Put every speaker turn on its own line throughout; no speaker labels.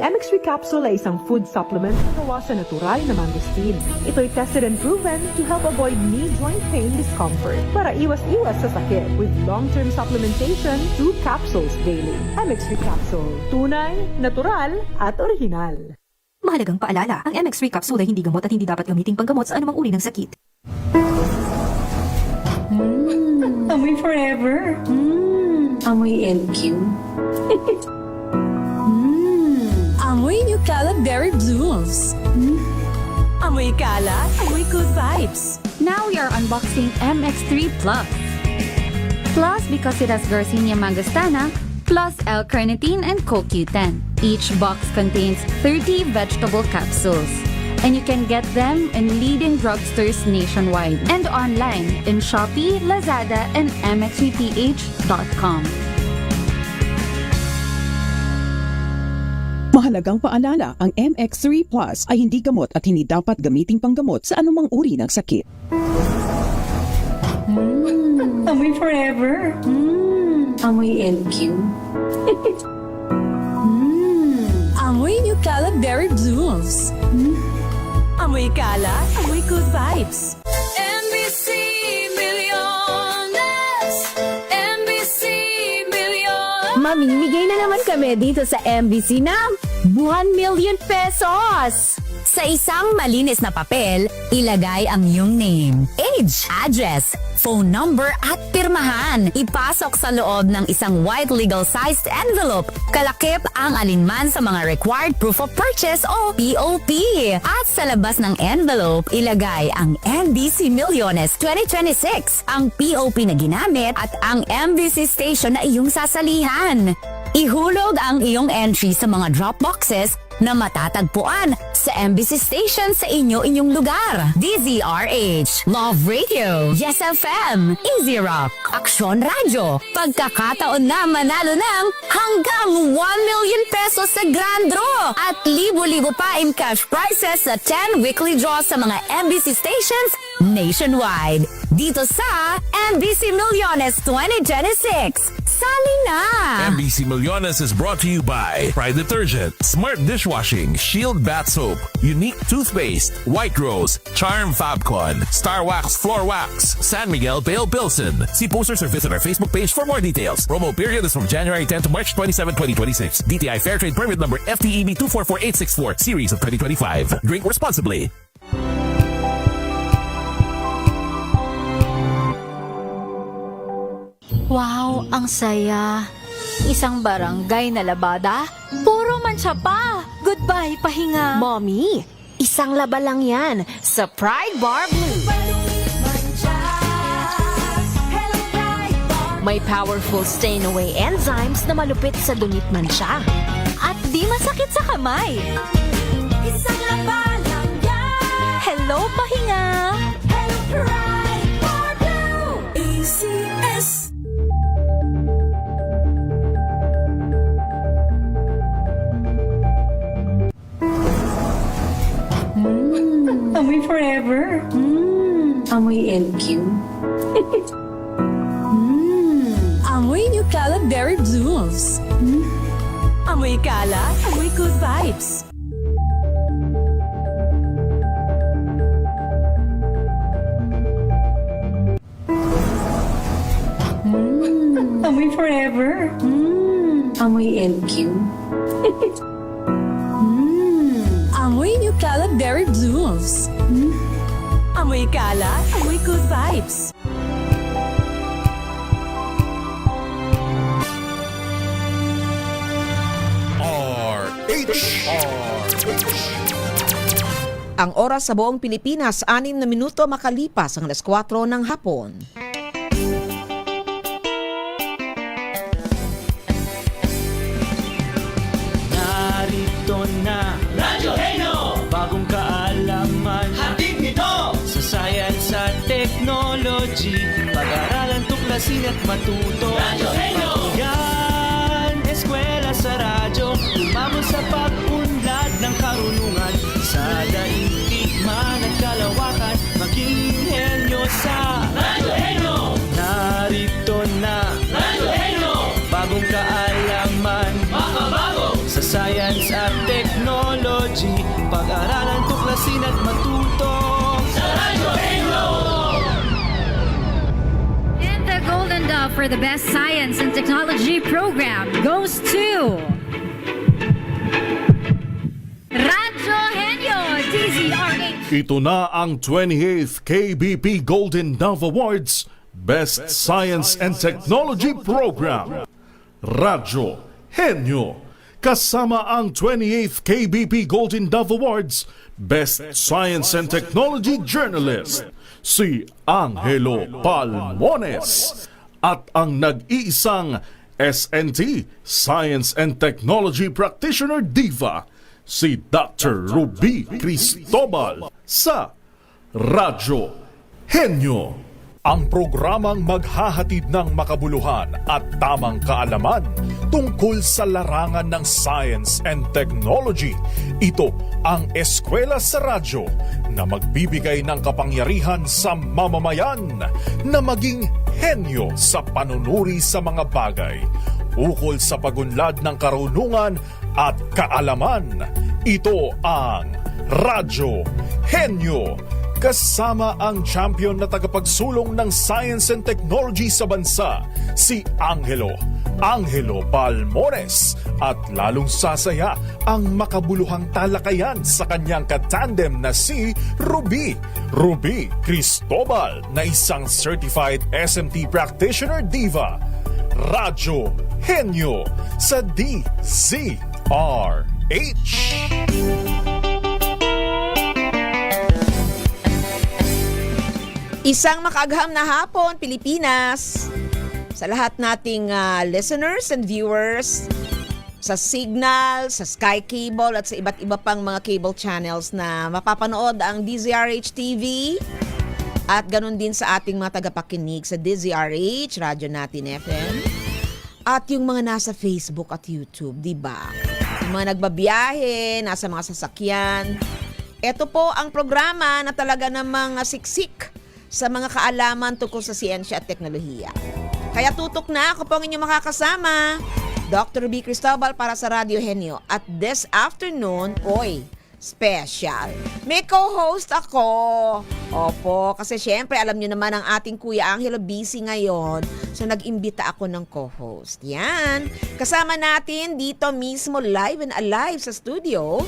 MX3 capsule ay isang food supplement na gawa sa natural na mangosteen. Ito'y tested and proven to help avoid knee joint pain discomfort para iwas-iwas sa sakit with long-term supplementation 2 capsules daily. MX3 capsule. Tunay, natural, at original.
Mahalagang paalala, ang MX3 capsule ay hindi gamot at hindi dapat gamiting panggamot sa anumang uri ng sakit.
Amoy forever. Amoy LQ. Amoy New Caleb Berry Blooms.
Amoy kalat, amoy good vibes.
Now we are unboxing MX3 Plus. Plus because it has Garcinia mangostana, plus L-carnitine and CoQ10. Each box contains 30 vegetable capsules. And you can get them in leading drugstores nationwide and online in Shopee, Lazada, and mx3ph.com.
Mahalagang paalala, ang MX3 Plus ay hindi gamot at hindi dapat gamiting panggamot sa anumang uri ng sakit.
Amoy forever. Amoy LQ. Amoy New Caleb Berry Blooms.
Amoy kalat, amoy good vibes.
MBC Milliones! MBC Milliones!
Mamimigay na naman kami dito sa MBC ng 1 million pesos! Sa isang malinis na papel, ilagay ang iyong name, age, address, phone number at pirmahan. Ipasok sa loob ng isang white legal-sized envelope. Kalakip ang alinman sa mga required proof of purchase o POP. At sa labas ng envelope, ilagay ang MBC Milliones 2026, ang POP na ginamit at ang MBC station na iyong sasalihan. Ihulog ang iyong entry sa mga drop boxes na matatagpuan sa MBC station sa inyong lugar. DZRH, Love Radio, Yes FM, Easy Rock, Aksyon Radio. Pagkakataon na manalo ng hanggang 1 million pesos sa Grand Draw at libo-libo pa in cash prizes sa 10 weekly draws sa mga MBC stations nationwide. Dito sa MBC Milliones 2026. Sali na!
MBC Milliones is brought to you by Pride Detergent, Smart Dishwashing, Shield Bath Soap, Unique Toothpaste, White Rose, Charm Fabcon, Star Wax Floor Wax, San Miguel Pale Pilsen. See posters or visit our Facebook page for more details. Promo period is from January 10 to March 27, 2026. DTI Fairtrade Permit number FTEB 244864, Series of 2025. Drink responsibly.
Wow, ang saya. Isang barangay na labada, puro mancha pa. Goodbye, pahinga.
Mommy, isang laba lang yan sa Pride Bar Blue. May powerful stain-away enzymes na malupit sa dunit mancha.
At di masakit sa kamay.
Isang laba lang yan.
Hello, pahinga.
Hello, Pride Bar Blue. ACS. Amoy forever. Amoy LQ. Amoy New Caleb Berry Blooms.
Amoy kalat, amoy good vibes.
Amoy forever. Amoy LQ. Amoy New Caleb Berry Blooms.
Amoy kalat, amoy good vibes.
Ang oras sa buong Pilipinas, 6 na minuto makalipas ang alas 4 ng hapon.
Narito na Radyo Heno! Bagong kaalaman hatid nito sa science at technology. Pag-aralan, tuklasin at matuto. Radyo Heno! Yan, eskwela sa radyo. Umabot sa pag-unlad ng karunungan. Sa daigdig man at kalawakan, maging henyo sa Radyo Heno! Narito na Radyo Heno! Bagong kaalaman, makabago sa science at technology, pag-aralan, tuklasin at matuto sa Radyo Henyo!
And the Golden Dove for the Best Science and Technology program goes to Radyo Henyo DZRH.
Ito na ang 28th KBP Golden Dove Awards Best Science and Technology Program. Radyo Henyo. Kasama ang 28th KBP Golden Dove Awards Best Science and Technology Journalist, si Angelo Palmones. At ang nag-iisang SNT Science and Technology Practitioner Diva, si Dr. Ruby Cristobal sa Radyo Henyo. Ang programang maghahatid ng makabuluhan at tamang kaalaman tungkol sa larangan ng science and technology. Ito ang Eskwela sa Radyo na magbibigay ng kapangyarihan sa mamamayan na maging henyo sa panunuri sa mga bagay. Ukol sa pagunlad ng karunungan at kaalaman. Ito ang Radyo Henyo. Kasama ang champion na tagapagsulong ng science and technology sa bansa, si Angelo Palmones. At lalong sasaya ang makabuluhang talakayan sa kanyang katandem na si Ruby Cristobal na isang certified SMT practitioner diva. Radyo Henyo sa DZRH.
Isang makaagham na hapon, Pilipinas. Sa lahat nating listeners and viewers, sa Signal, sa Sky Cable at sa iba't iba pang mga cable channels na mapapanood ang DZRH TV. At ganun din sa ating mga tagapakinig sa DZRH, Radyo Natin FM. At yung mga nasa Facebook at YouTube, di ba? Yung mga nagbabiyahe, nasa mga sasakyan. Ito po ang programa na talaga namang siksik sa mga kaalaman tungkol sa siyensya at teknolohiya. Kaya tutok na ako po ang inyong makakasama, Dr. Ruby Cristobal para sa Radyo Henyo. At this afternoon, special. May co-host ako. Opo, kasi syempre alam nyo naman ang ating Kuya Angelo busy ngayon. So nag-imbita ako ng co-host. Yan. Kasama natin dito mismo live and alive sa studio,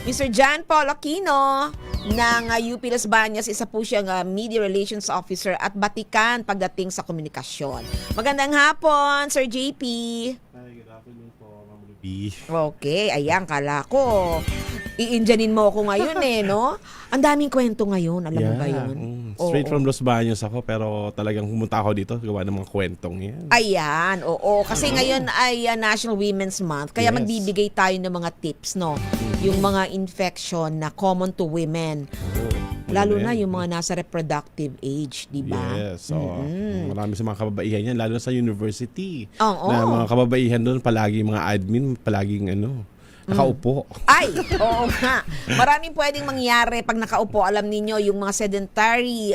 Mr. John Paul Aquino ng UP Las Bañas. Isa po siyang Media Relations Officer at batikan pagdating sa komunikasyon. Magandang hapon, Sir JP.
Hi, good afternoon po, Ma'am Ruby.
Okay, ayan, kala ko iinjanin mo ako ngayon no? Ang daming kwento ngayon, alam mo ba yun?
Straight from Los Baños ako, pero talagang pumunta ako dito gawa ng mga kwentong yan.
Ayan, oo. Kasi ngayon ay National Women's Month, kaya magbibigay tayo ng mga tips, no? Yung mga infection na common to women. Lalo na yung mga nasa reproductive age, di ba?
Yes. So, marami sa mga kababaihan yan, lalo na sa university.
Oo.
Na mga kababaihan doon, palagi mga admin, palaging nakaupo.
Ay, oo nga. Maraming pwedeng mangyari pag nakaupo. Alam niyo yung mga sedentary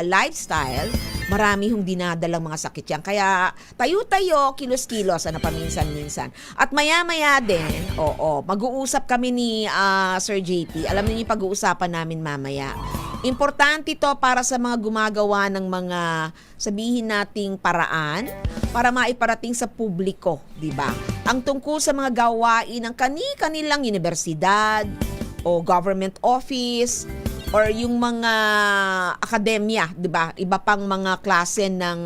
lifestyle, marami hong dinadalang mga sakit yan. Kaya tayo-tayo, kilos-kilos, paminsan-minsan. At maya-maya din, mag-uusap kami ni Sir JP. Alam niyo yung pag-uusapan namin mamaya. Importante ito para sa mga gumagawa ng mga, sabihin nating paraan para maiparating sa publiko, di ba? Ang tungkol sa mga gawain ng kanilang universidad o government office or yung mga akademya, di ba? Iba pang mga klase ng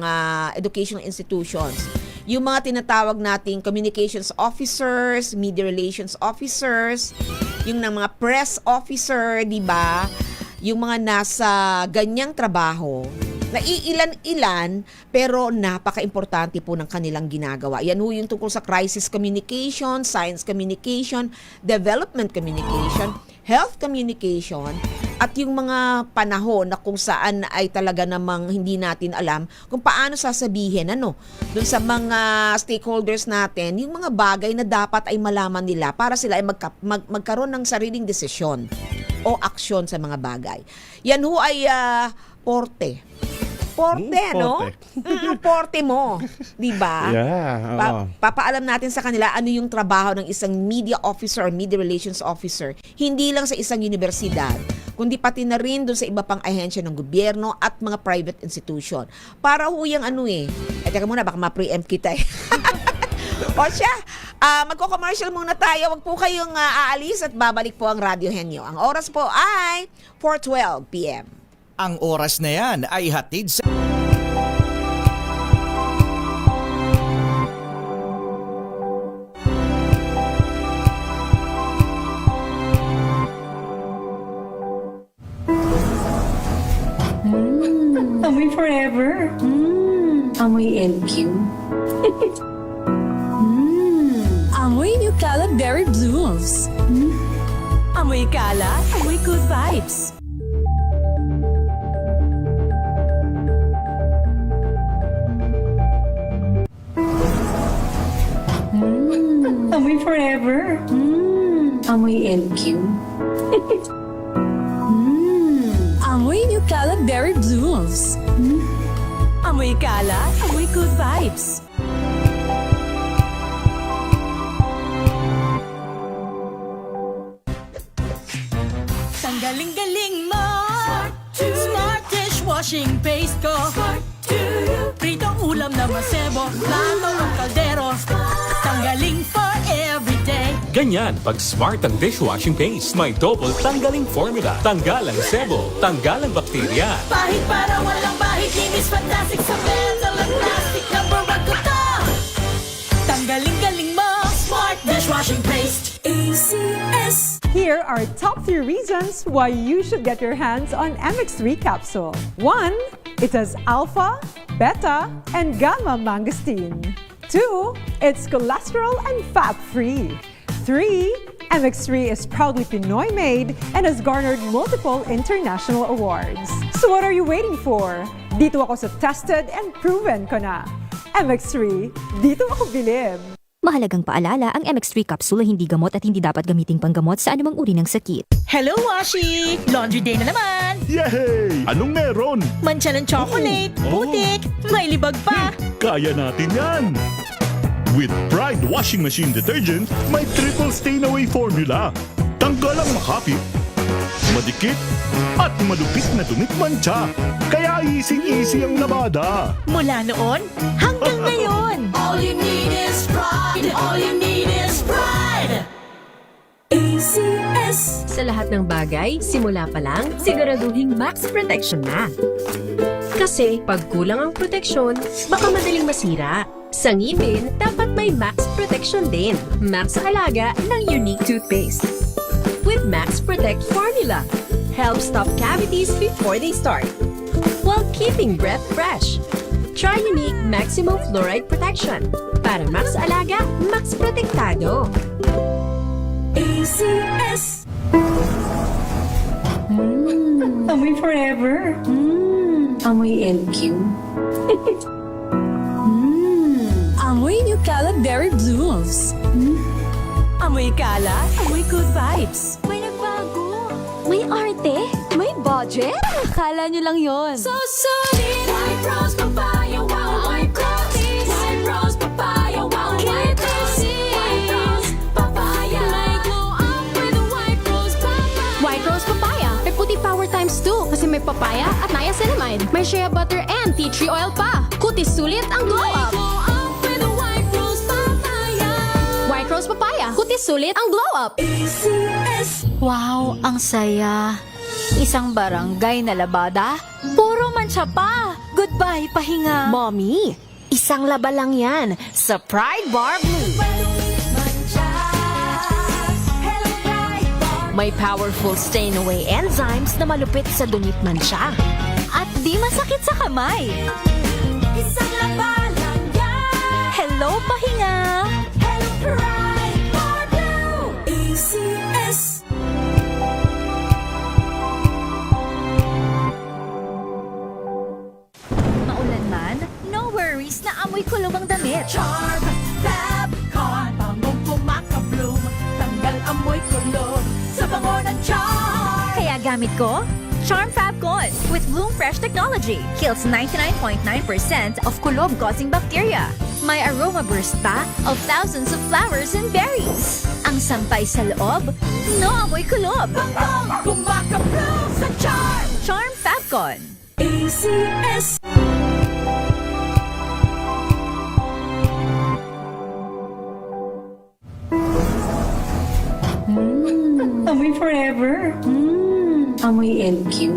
educational institutions. Yung mga tinatawag nating communications officers, media relations officers, yung ng mga press officer, di ba? Yung mga nasa ganyang trabaho, naiilan-ilan pero napaka-importante po ng kanilang ginagawa. Yan ho yung tungkol sa crisis communication, science communication, development communication, health communication, at yung mga panahon na kung saan ay talaga namang hindi natin alam kung paano sasabihin dun sa mga stakeholders natin, yung mga bagay na dapat ay malaman nila para sila ay magkaroon ng sariling desisyon o aksyon sa mga bagay. Yan ho ay porte Porte, no? Porte mo. Di ba?
Yeah, oo.
Papaalam natin sa kanila ano yung trabaho ng isang media officer or media relations officer. Hindi lang sa isang universidad, kundi pati na rin doon sa iba pang ahensya ng gobyerno at mga private institution. Para huyang teka muna, baka ma-preempt kita eh. O siya, magko-commercial muna tayo. Huwag po kayong aalis at babalik po ang Radyo Henyo. Ang oras po ay 4:12 p.m.
Ang oras na yan ay hatid sa...
Amoy forever. Amoy LQ. Amoy New Caleb Berry Blooms.
Amoy kalat, amoy good vibes.
Amoy forever. Amoy LQ. Amoy New Caleb Berry Blooms.
Amoy kalat, amoy good vibes.
Galing-galing mo. Smart dishwashing paste ko. Pritong ulam na masebo. Plato ng kaldero. Tanggaling for everyday.
Ganyan pag smart ang dishwashing paste. May double tanggaling formula. Tanggal ang sebo. Tanggal ang bakterya.
Bahid para walang bahid. Linis fantastic sa metal at plastic. Number 1 ko to. Tanggaling-galing mo. Smart dishwashing paste. ACS.
Here are top 3 reasons why you should get your hands on MX3 capsule. 1. It has alpha, beta, and gamma mangosteen. 2. It's cholesterol and fat-free. 3. MX3 is proudly Pinoy made and has garnered multiple international awards. So what are you waiting for? Dito ako sa tested and proven ko na. MX3, dito ako bilib.
Mahalagang paalala, ang MX3 capsule ay hindi gamot at hindi dapat gamiting panggamot sa anumang uri ng sakit.
Hello, Washi! Laundry day na naman!
Yay! Anong meron?
Mancha ng chocolate, putik, may libag pa!
Kaya natin yan! With Pride Washing Machine Detergent, may triple stain-away formula. Tanggal ang makapit, madikit, at malupit na dumit mancha. Kaya easy-easy ang labada.
Mula noon hanggang ngayon. All you need is pride. All you need is pride. ACS.
Sa lahat ng bagay, simula pa lang, siguraduhing max protection na. Kasi pag kulang ang proteksyon, baka madaling masira. Sa ngipin, dapat may max protection din. Max sa alaga ng Unique Toothpaste. With Max Protect Formula, helps stop cavities before they start, while keeping breath fresh. Try Unique Maximum Fluoride Protection para max alaga, max protektado.
ACS. Amoy forever. Amoy LQ. Amoy New Caleb Berry Blooms.
Amoy kalat, amoy good vibes.
May nagbago. May arte. May budget. Akala nyo lang yon.
So solid. White rose papaya, wow, white rose. White rose papaya, wow, white rose. White rose papaya. May glow up with a white rose papaya.
White Rose Papaya. May puti power times 2 kasi may papaya at niacinamide. May shea butter and tea tree oil pa. Kutis sulit ang glow up. White Rose Papaya. Kutis sulit ang glow up.
ACS.
Wow, ang saya. Isang barangay na labada, puro mancha pa. Goodbye, pahinga.
Mommy, isang laba lang yan sa Pride Bar Blue. May powerful stain-away enzymes na malupit sa dunit mancha.
At di masakit sa kamay.
Isang laba lang yan.
Hello, pahinga.
Hello, Pride Bar Blue. ACS.
Maulan man, no worries na amoy kulog ang damit.
Charm, Fab, Con, pangong pumaka-bloom. Tanggal amoy kulog sa bango ng charm.
Kaya gamit ko, Charm Fabcon with Bloom Fresh technology kills 99.9% of kulob-causing bacteria. May aroma burst pa of thousands of flowers and berries. Ang sampay sa loob, no amoy kulob. Kumakaplo sa Charm! Charm Fabcon. ACS.
Amoy forever. Amoy LQ.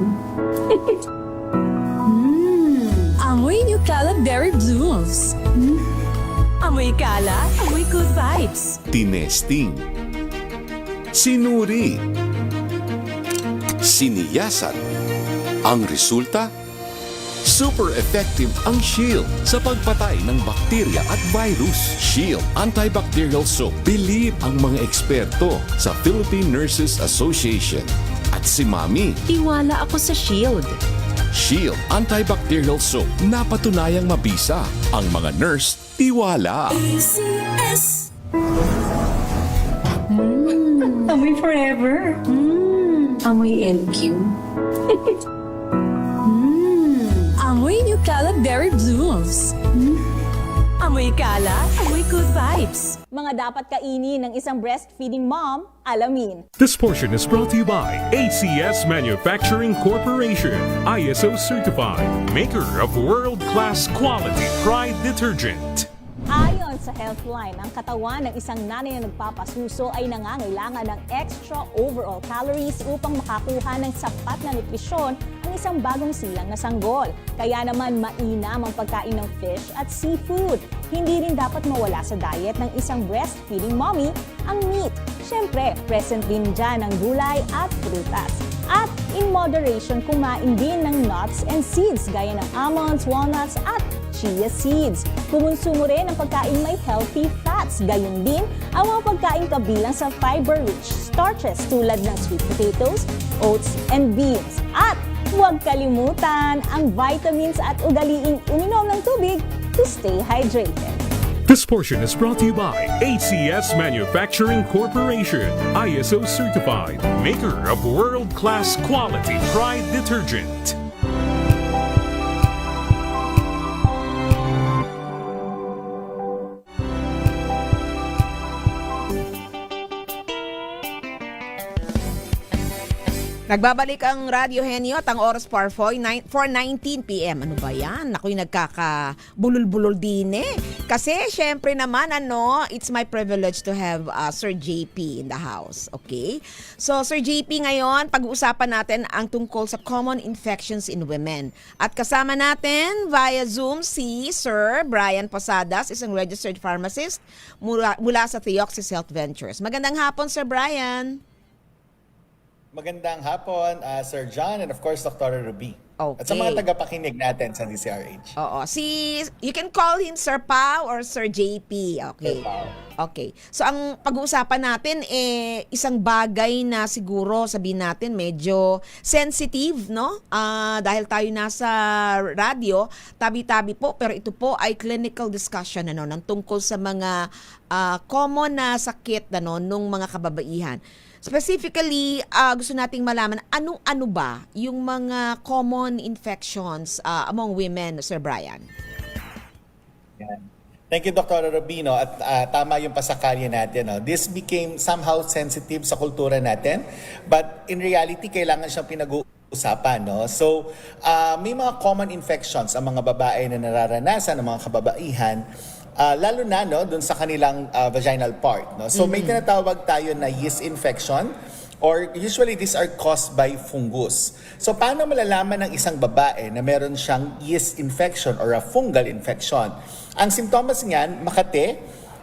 Amoy New Caleb Berry Blooms. Amoy kalat, amoy good vibes.
Tinesting, sinuri, siniyasan. Ang resulta? Super effective ang Shield sa pagpatay ng bakterya at virus. Shield Antibacterial Soap. Believe ang mga eksperto sa Philippine Nurses Association. At si Mami.
Tiwala ako sa Shield.
Shield Antibacterial Soap. Napatunayang mabisa. Ang mga nurse, tiwala.
ACS.
Amoy forever. Amoy LQ.
Amoy New Caleb Berry Blooms. Amoy kalat, amoy good vibes.
Mga dapat kainin ng isang breastfeeding mom, alamin.
This portion is brought to you by ACS Manufacturing Corporation, ISO certified, maker of world-class quality Pride detergent.
Ayon sa Healthline, ang katawan ng isang nanay na nagpapasuso ay nangangailangan ng extra overall calories upang makakuha ng sapat na nutrisyon ang isang bagong silang na sanggol. Kaya naman mainam ang pagkain ng fish at seafood. Hindi rin dapat mawala sa diet ng isang breastfeeding mommy ang meat. Siyempre, present din dyan ang gulay at prutas. At in moderation, kumain din ng nuts and seeds gaya ng almonds, walnuts at chia seeds. Kumonsumo rin ang pagkain may healthy fats. Gayon din ang mga pagkain kabilang sa fiber-rich starches tulad ng sweet potatoes, oats, and beans. At huwag kalimutan ang vitamins at ugaliing uminom ng tubig to stay hydrated.
This portion is brought to you by ACS Manufacturing Corporation, ISO certified, maker of world-class quality Pride detergent.
Nagbabalik ang Radyo Henyo at ang oras par 4:19 p.m. Ano ba yan? Ako'y nagkakabulol-bulol din eh. Kasi syempre naman it's my privilege to have Sir JP in the house. Okay? So Sir JP ngayon, pag-uusapan natin ang tungkol sa common infections in women. At kasama natin via Zoom si Sir Brian Posadas, isang registered pharmacist mula sa Theoxis Health Ventures. Magandang hapon, Sir Brian.
Magandang hapon, Sir John, and of course, Dr. Ruby.
Okay.
At sa mga tagapakinig natin sa DCRH.
Oo. You can call him Sir Pao or Sir JP. Okay.
Sir Pao.
Okay. So, ang pag-uusapan natin, isang bagay na siguro, sabihin natin, medyo sensitive, no? Dahil tayo nasa radio, tabi-tabi po, pero ito po ay clinical discussion, ng tungkol sa mga common na sakit, nung mga kababaihan. Specifically, gusto nating malaman, ano ba yung mga common infections among women, Sir Brian?
Yan. Thank you, Dr. Rubino. At tama yung pasakalya natin. No? This became somehow sensitive sa kultura natin. But in reality, kailangan siyang pinag-uusapan. No? So, may mga common infections ang mga babae na nararanasan, ang mga kababaihan, lalo na dun sa kanilang vaginal part. No? So may tinatawag tayo na yeast infection, or usually these are caused by fungus. So paano malalaman ng isang babae na meron siyang yeast infection or a fungal infection? Ang simptomas niyan, makate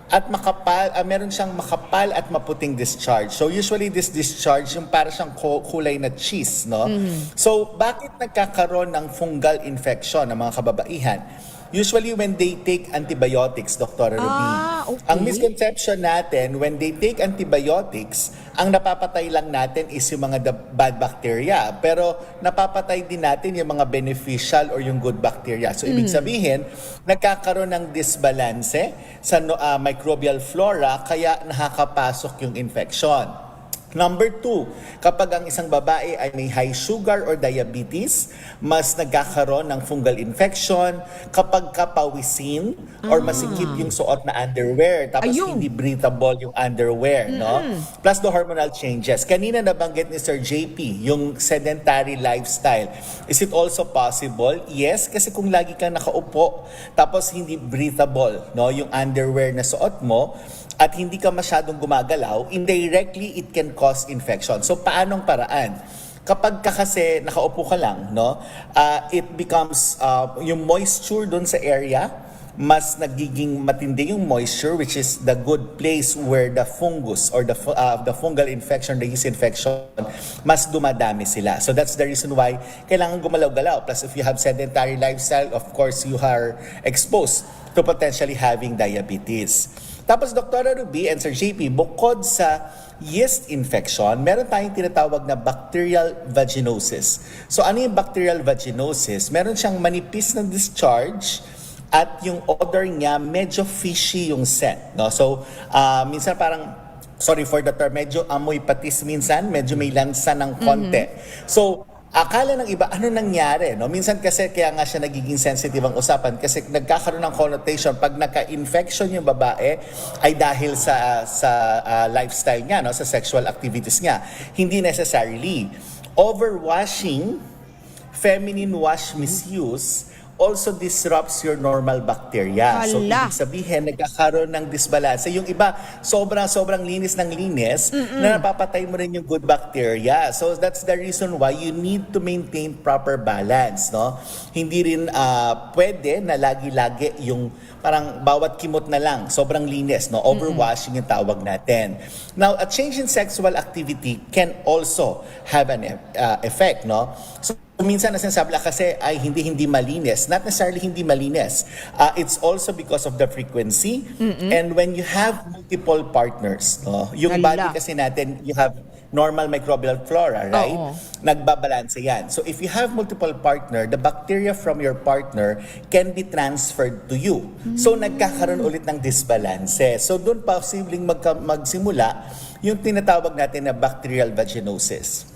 at makapal, meron siyang makapal at maputing discharge. So usually this discharge yung para siyang kulay na cheese. No? So bakit nagkakaroon ng fungal infection ng mga kababaihan? Usually when they take antibiotics, Dr. Ruby.
Okay.
Ang misconception natin, when they take antibiotics, ang napapatay lang natin is yung mga bad bacteria. Pero napapatay din natin yung mga beneficial or yung good bacteria. So ibig sabihin, nagkakaroon ng disbalance sa microbial flora, kaya nakakapasok yung infection. Number 2, kapag ang isang babae ay may high sugar or diabetes, mas nagkakaroon ng fungal infection, kapag kapawisin or masikip yung suot na underwear, tapos hindi breathable yung underwear, no? Plus the hormonal changes. Kanina nabanggit ni Sir JP, yung sedentary lifestyle. Is it also possible? Yes, kasi kung lagi kang nakaupo, tapos hindi breathable, no, yung underwear na suot mo, at hindi ka masyadong gumagalaw, indirectly it can cause infection. So paanong paraan? Kapag ka kasi nakaupo ka lang, no, it becomes yung moisture doon sa area, mas nagiging matindi yung moisture, which is the good place where the fungus or the fungal infection, the yeast infection, mas dumadami sila. So that's the reason why kailangan gumalaw-galaw. Plus if you have sedentary lifestyle, of course you are exposed to potentially having diabetes. Tapos Dr. Ruby and Sir JP, bukod sa yeast infection, meron tayong tinatawag na bacterial vaginosis. So ano yung bacterial vaginosis? Meron siyang manipis na discharge at yung odor niya medyo fishy yung scent, no? So minsan parang, sorry for the term, medyo amoy patis minsan, medyo may lansa ng konti. So akala ng iba, ano nangyari? No? Minsan kasi kaya nga siya nagiging sensitive ang usapan kasi nagkakaroon ng connotation pag naka-infection yung babae ay dahil sa lifestyle niya, no? Sa sexual activities niya. Hindi necessarily. Overwashing, feminine wash misuse, also disrupts your normal bacteria. So, ibig sabihin, nagkakaroon ng disbalance. Yung iba, sobrang linis ng linis na napapatay mo rin yung good bacteria. So, that's the reason why you need to maintain proper balance, no? Hindi rin pwede na lagi-lagi yung parang bawat kimot na lang, sobrang linis, no? Overwashing yung tawag natin. Now, a change in sexual activity can also have an effect, no? So, minsan na sinasabi kasi ay hindi malinis. Not necessarily hindi malinis. It's also because of the frequency. And when you have multiple partners, no, yung body kasi natin, you have normal microbial flora, right? Nagbabalanse yan. So if you have multiple partner, the bacteria from your partner can be transferred to you. So nagkakaroon ulit ng disbalance. So doon posibleng magsimula yung tinatawag natin na bacterial vaginosis.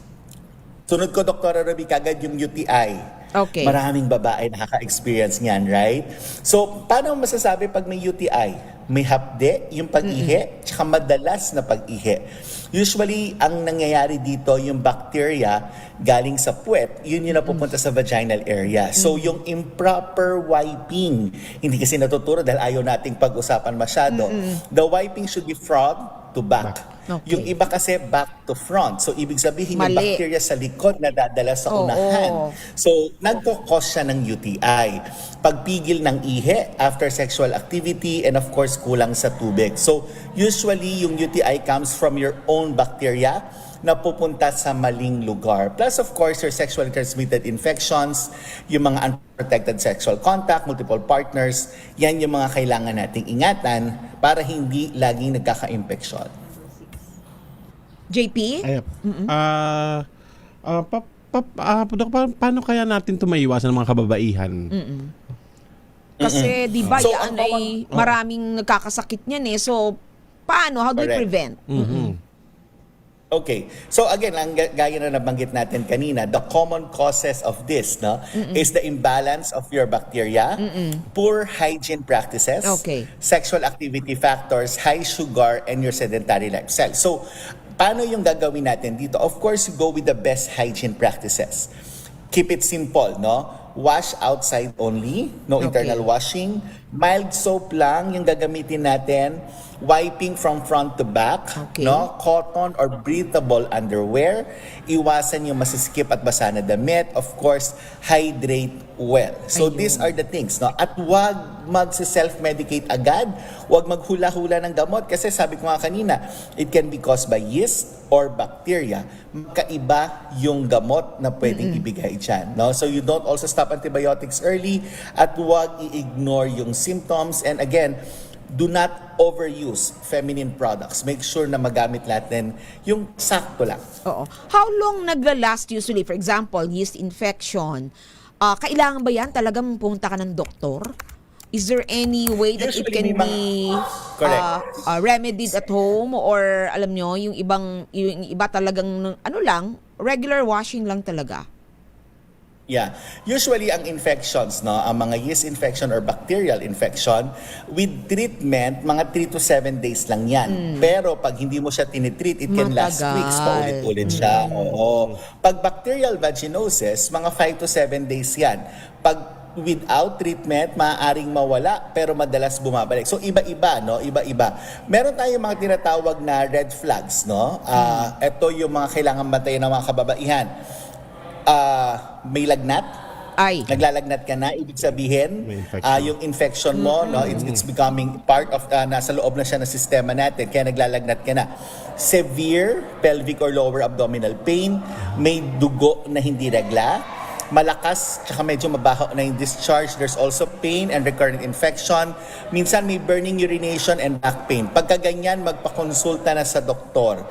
Sunod ko, Dr. Ruby, kagad yung UTI.
Okay.
Maraming babae nakaka-experience niyan, right? So, paano masasabi pag may UTI? May hapde, yung pag-ihi, tsaka madalas na pag-ihi. Usually, ang nangyayari dito, yung bacteria galing sa puwet, yun yung napupunta sa vaginal area. So, yung improper wiping, hindi kasi natuturo dahil ayaw nating pag-usapan masyado. The wiping should be front to back.
Okay.
Yung iba kasi back to front. So, ibig sabihin yung bacteria sa likod na dadala sa unahan. So, nagkukos siya ng UTI. Pagpigil ng ihi after sexual activity and of course, kulang sa tubig. So, usually yung UTI comes from your own bacteria na pupunta sa maling lugar. Plus, of course, your sexually transmitted infections, yung mga unprotected sexual contact, multiple partners, yan yung mga kailangan nating ingatan para hindi laging nagkaka-infection.
JP?
Paano kaya natin ito maiwasan ng mga kababaihan?
Kasi di ba
So,
yan ay maraming nagkakasakit niyan eh. So, paano? How do you prevent?
Okay. So again, ang gaya na nabanggit natin kanina, the common causes of this, no, is the imbalance of your bacteria, poor hygiene practices, sexual activity factors, high sugar, and your sedentary lifestyle. So, paano yung gagawin natin dito? Of course, you go with the best hygiene practices. Keep it simple, no? Wash outside only, no internal washing. Mild soap lang yung gagamitin natin. Wiping from front to back, no? Cotton or breathable underwear. Iwasan yung masiskip at basa na damit. Of course, hydrate well. So these are the things, no? At wag magse-self-medicate agad. Wag maghula-hula ng gamot kasi sabi ko nga kanina, it can be caused by yeast or bacteria. Magkaiba yung gamot na pwedeng ibigay dyan, no? So you don't also stop antibiotics early at wag i-ignore yung symptoms. And again, do not overuse feminine products. Make sure na magamit natin yung sakto lang.
Oo. How long nagla-last usually? For example, yeast infection. Kailangan ba yan talagang pumunta ka ng doktor? Is there any way that it can
Usually, may
be
Correct.
remedied at home, or alam nyo, yung iba talagang ano lang, regular washing lang talaga?
Yeah. Usually, ang infections, no, ang mga yeast infection or bacterial infection, with treatment, mga 3 to 7 days lang yan. Pero pag hindi mo siya tinitreat, it can last
Matagal.
weeks, paulit-ulit siya. Oo. Pag bacterial vaginosis, mga 5 to 7 days yan. Pag without treatment, maaaring mawala, pero madalas bumabalik. So, iba-iba, no? Iba-iba. Meron tayong mga tinatawag na red flags, no? Ito yung mga kailangan bantayan ng mga kababaihan. May lagnat, naglalagnat ka na, ibig sabihin yung infection mo, no, it's becoming part of nasa loob na siya ng sistema natin, kaya naglalagnat ka na. Severe pelvic or lower abdominal pain, may dugo na hindi regla, malakas tsaka medyo mabaho na yung discharge. There's also pain and recurrent infection. Minsan may burning urination and back pain. Pagka ganyan, magpakonsulta na sa doktor.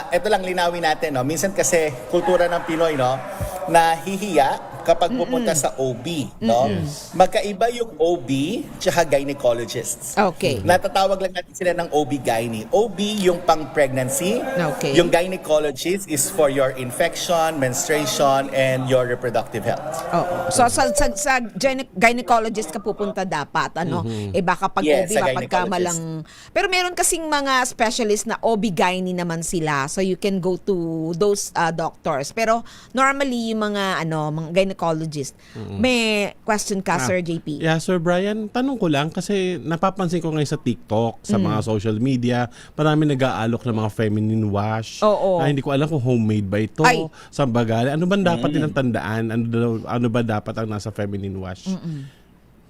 Ito lang linawin natin, no? Minsan kasi kultura ng Pinoy, no, nahihiya kapag pupunta sa OB, no? Magkaiba yung OB tsaka gynecologists.
Okay.
Natatawag lang natin sila ng OB-GYN. OB yung pang-pregnancy.
Okay.
Yung gynecologist is for your infection, menstruation, and your reproductive health.
Oo. So sa gynecologist ka pupunta dapat, ano? Eh baka pag
Yes,
OB
sa
mapagkama
gynecologist.
lang. Pero meron kasing mga specialist na OB-GYN naman sila. So you can go to those doctors. Pero normally yung mga mga gynecologist. May question ka, Sir JP?
Yeah, Sir Brian, tanong ko lang kasi napapansin ko ngayon sa TikTok, sa mga social media, marami nag-aalok ng mga feminine wash.
Oo.
Hindi ko alam kung homemade ba ito, saan ba galing. Ano ba dapat tinatandaan? Ano ba dapat ang nasa feminine wash?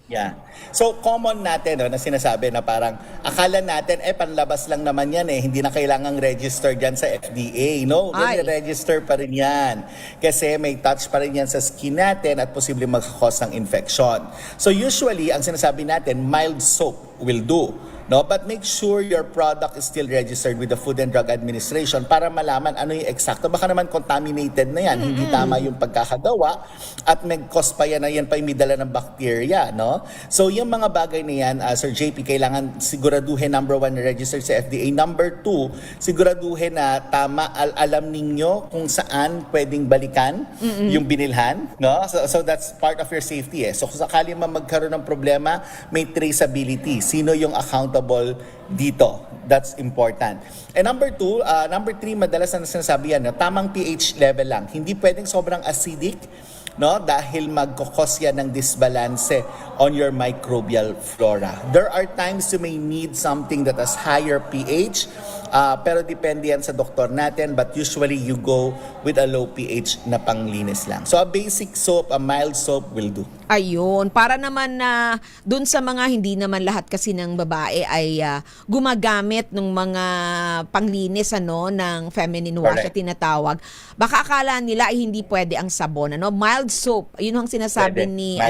Yeah. So common natin, no, na sinasabi na parang akala natin panlabas lang naman yan hindi na kailangang register dyan sa FDA. No, register pa rin yan. Kasi may touch pa rin yan sa skin natin at posibleng mag-cause ng infection. So usually, ang sinasabi natin, mild soap will do. No, but make sure your product is still registered with the Food and Drug Administration para malaman ano yung eksakto. Baka naman contaminated na yan, hindi tama yung pagkakagawa at mag-cause pa yan na yan pa yung may dala ng bacteria, no? So yung mga bagay na yan, Sir JP, kailangan siguraduhin, number 1, registered sa FDA. Number 2, siguraduhin na tama, alam ninyo kung saan pwedeng balikan yung binilhan, no? So that's part of your safety. So kung sakali man magkaroon ng problema, may traceability. Sino yung accountable dito. That's important. And number 3, madalas na sinasabi yan, tamang pH level lang. Hindi pwedeng sobrang acidic, no? Dahil magkukos yan ng disbalance on your microbial flora. There are times you may need something that has higher pH, pero depende yan sa doktor natin, but usually you go with a low pH na panglinis lang. So a basic soap, a mild soap will do.
Ayun, para naman na dun sa mga hindi naman lahat kasi ng babae ay gumagamit ng mga panglinis ng feminine wash na tinatawag. Baka akala nila ay hindi pwede ang sabon, mild soap. Yun ang sinasabi ni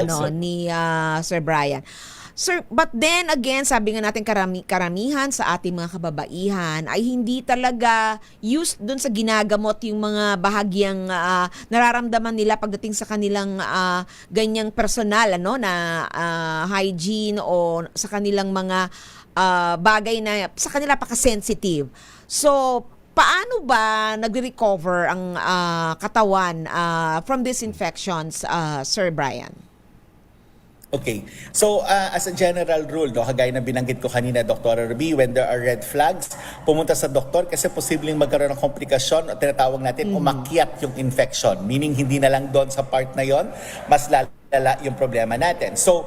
Sir Brian. Sir, but then again, sabi nga natin karamihan sa ating mga kababaihan ay hindi talaga used dun sa ginagamot yung mga bahagyang nararamdaman nila pagdating sa kanilang ganyang personal na hygiene o sa kanilang mga bagay na sa kanila paka-sensitive. So, paano ba nagre-recover ang katawan from these infections, Sir Brian?
Okay. So, as a general rule, kagaya na binanggit ko kanina, Dr. Ruby, when there are red flags, pumunta sa doktor kasi posibleng magkaroon ng komplikasyon o tinatawag natin umakyat yung infection. Meaning, hindi na lang doon sa part na yon, mas lala yung problema natin. So,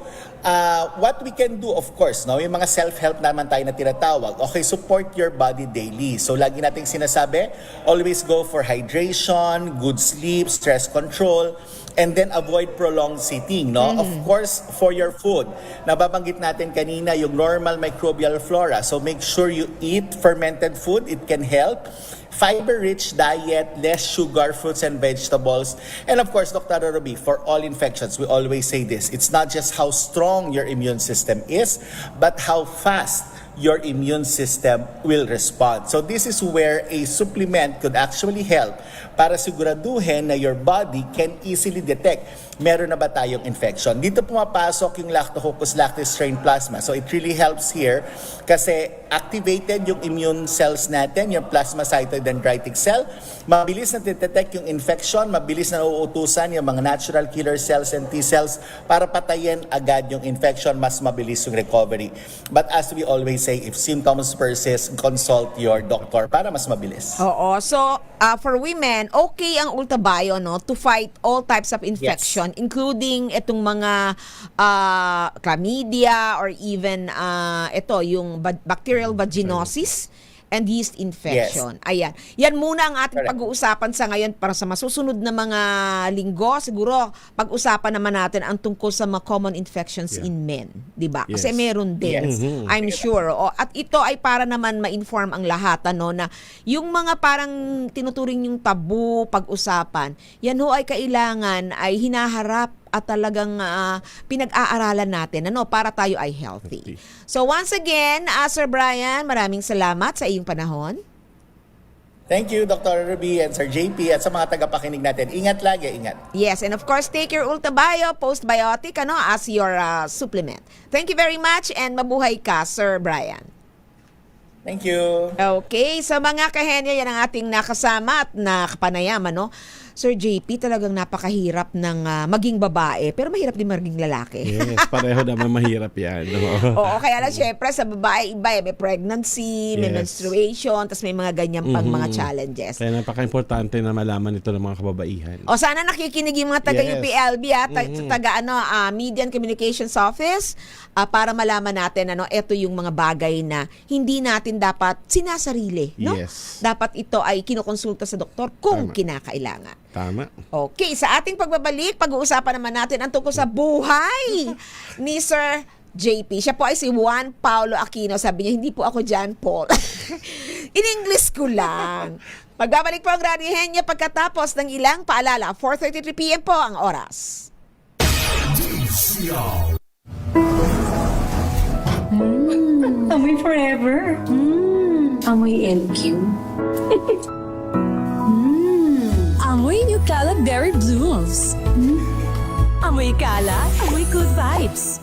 what we can do, of course, yung mga self-help naman tayo na tinatawag, okay, support your body daily. So, lagi nating sinasabi, always go for hydration, good sleep, stress control, and then avoid prolonged sitting, Of course, for your food, nababanggit natin kanina yung normal microbial flora. So make sure you eat fermented food. It can help. Fiber-rich diet, less sugar, fruits and vegetables. And of course, Dr. Ruby, for all infections, we always say this. It's not just how strong your immune system is, but how fast your immune system will respond. So this is where a supplement could actually help para siguraduhin na your body can easily detect meron na ba tayong infection. Dito pumapasok yung Lactococcus lactis strain plasma. So it really helps here kasi activated yung immune cells natin, yung plasmacytoid dendritic cell. Mabilis na detect yung infection, mabilis na nauutusan yung mga natural killer cells and T cells para patayin agad yung infection, mas mabilis yung recovery. But as we always say, if symptoms persist, consult your doctor para mas mabilis.
Oo. So, for women, okay ang Ultabio, no, to fight all types of infection, including itong mga chlamydia or even yung bacterial vaginosis and yeast infection. Ayan. Yan muna ang ating pag-uusapan sa ngayon para sa masusunod na mga linggo. Siguro, pag-usapan naman natin ang tungkol sa mga common infections in men. Diba? Kasi meron din. I'm sure. At ito ay para naman ma-inform ang lahat, ano, na yung mga parang tinuturing yung tabu pag-usapan, yan ho ay kailangan ay hinaharap at talagang pinag-aaralan natin para tayo ay healthy. So once again, Sir Brian, maraming salamat sa iyong panahon.
Thank you, Dr. Ruby and Sir JP at sa mga tagapakinig natin. Ingat lagi, ingat.
Yes, and of course, take your Ultabio Postbiotic as your supplement. Thank you very much and mabuhay ka, Sir Brian.
Thank you.
Okay, sa mga kahenya, yan ang ating nakasama at nakapanayam, Sir JP, talagang napakahirap ng maging babae, pero mahirap din maging lalaki.
Yes, pareho naman mahirap yan.
Oo, kaya lang syempre sa babae, iba may pregnancy, may menstruation, tapos may mga ganyan pang mga challenges.
Kaya napaka-importante na malaman ito ng mga kababaihan.
O sana nakikinig yung mga taga-UPLB Media and Communications Office para malaman natin ito yung mga bagay na hindi natin dapat sinasarili, no?
Yes.
Dapat ito ay kinukonsulta sa doktor kung kinakailangan.
Tama.
Okay, sa ating pagbabalik, pag-uusapan naman natin ang tungkol sa buhay ni Sir JP. Siya po ay si Juan Paulo Aquino. Sabi niya, hindi po ako John Paul. In English ko lang. Magbabalik po ang Radihen niya pagkatapos ng ilang paalala. 4:33 p.m. po ang oras.
Amoy forever. Amoy LQ. Amoy Nucala Berry Blooms. Amoy kalat, amoy good vibes.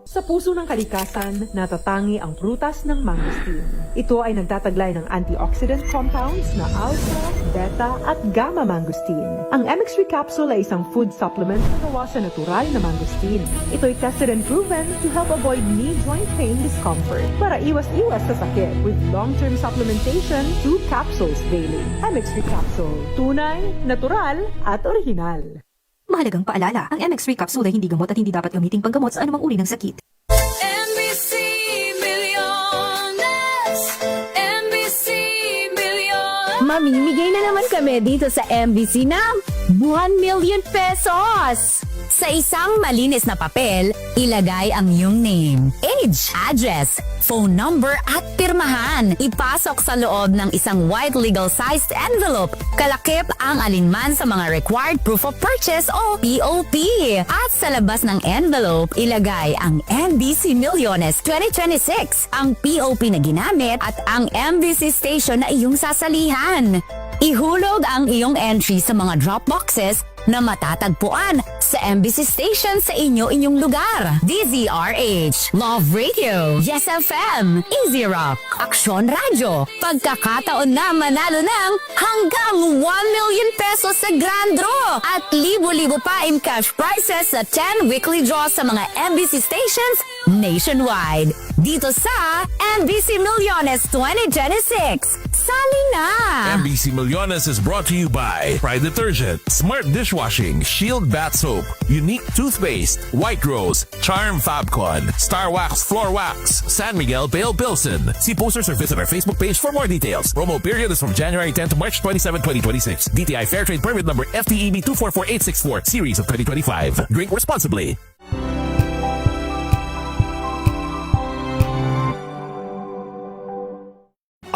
Sa puso ng kalikasan, natatangi ang prutas ng mangosteen. Ito ay nagtataglay ng antioxidant compounds na alpha, beta at gamma mangosteen. Ang MX3 capsule ay isang food supplement na gawa sa natural na mangosteen. Ito ay tested and proven to help avoid knee joint pain discomfort para iwas-iwas sa sakit with long-term supplementation 2 capsules daily. MX3 capsule. Tunay, natural at original.
Mahalagang paalala, ang MX3 capsule ay hindi gamot at hindi dapat gamiting panggamot sa anumang uri ng sakit.
MBC Millones, MBC Millones.
Mamimigay na naman kami dito sa MBC ng 1 million pesos! Sa isang malinis na papel, ilagay ang iyong name, age, address, phone number at pirmahan. Ipasok sa loob ng isang white legal-sized envelope. Kalakip ang alinman sa mga required proof of purchase o POP. At sa labas ng envelope, ilagay ang MBC Millones 2026, ang POP na ginamit at ang MBC station na iyong sasalihan. Ihulog ang iyong entry sa mga drop boxes na matatagpuan sa MBC station sa inyong lugar. DZRH, Love Radio, Yes FM, Easy Rock, Aksyon Radio. Pagkakataon na manalo ng hanggang 1 million pesos sa Grand Draw at libo-libo pa in cash prizes sa 10 weekly draws sa mga MBC stations nationwide. Dito sa MBC Millones 2026. Sali na!
MBC Millones is brought to you by Pride Detergent, Smart Dishwashing, Shield Bath Soap, Unique Toothpaste, White Rose, Charm Fabcon, Star Wax Floor Wax, San Miguel Pale Pilsen. See posters or visit our Facebook page for more details. Promo period is from January 10 to March 27, 2026. DTI Fair Trade Permit number FTEB 244864, series of 2025. Drink responsibly.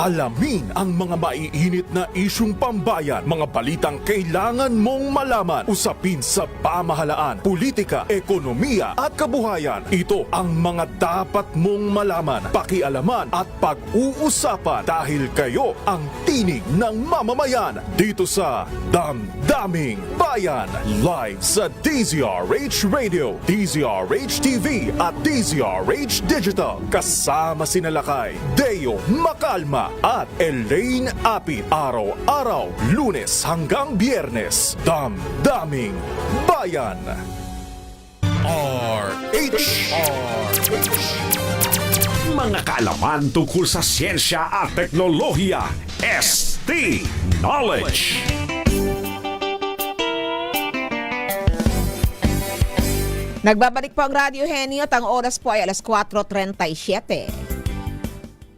Alamin ang mga maiinit na isyung pambayan, mga balitang kailangan mong malaman, usapin sa pamahalaan, politika, ekonomiya at kabuhayan. Ito ang mga dapat mong malaman, pakialaman at pag-uusapan dahil kayo ang tinig ng mamamayan dito sa Damdaming Bayan. Live sa DZRH Radio, DZRH TV at DZRH Digital. Kasama sina Lakay, Deo Macalma at Elaine Apit. Araw-araw, Lunes hanggang Biyernes. Damdaming Bayan. RH.
Mga kaalaman tungkol sa siyensya at teknolohiya. ST Knowledge.
Nagbabalik po ang Radyo Henyo at ang oras po ay alas 4:37.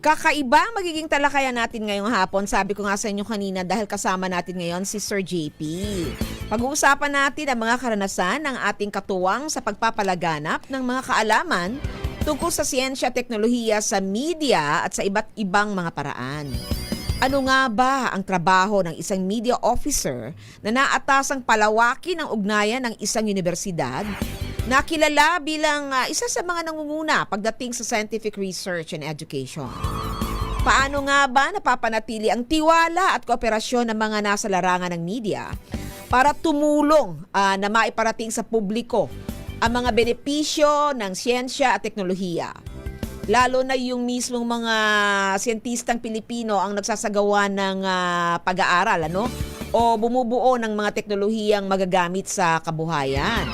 Kakaiba ang magiging talakayan natin ngayong hapon. Sabi ko nga sa inyo kanina dahil kasama natin ngayon si Sir JP. Pag-uusapan natin ang mga karanasan ng ating katuwang sa pagpapalaganap ng mga kaalaman tungkol sa siyensya at teknolohiya sa media at sa iba't ibang mga paraan. Ano nga ba ang trabaho ng isang media officer na naatasang palawakin ang ugnayan ng isang universidad na kilala bilang isa sa mga nangunguna pagdating sa scientific research and education? Paano nga ba napapanatili ang tiwala at kooperasyon ng mga nasa larangan ng media para tumulong na maiparating sa publiko ang mga benepisyo ng siyensya at teknolohiya? Lalo na yung mismong mga siyentistang Pilipino ang nagsasagawa ng pag-aaral, o bumubuo ng mga teknolohiyang magagamit sa kabuhayan.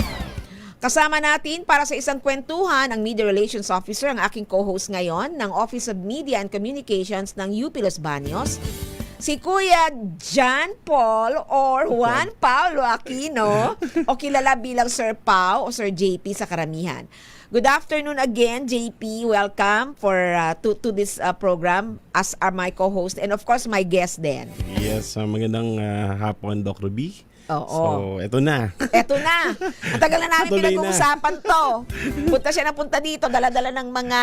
Kasama natin para sa isang kwentuhan ang Media Relations Officer, ang aking co-host ngayon ng Office of Media and Communications ng UP Los Baños, si Kuya John Paul or Juan Paulo Aquino o kilala bilang Sir Pau o Sir JP sa karamihan. Good afternoon again, JP. Welcome to this program as my co-host and of course my guest din.
Yes, magandang hapon, Doc Ruby.
Oo.
So, eto na.
Eto na. Ang tagal na namin
Tuloy
pinag-uusapan to. Punta siya na punta dito, dala-dala ng mga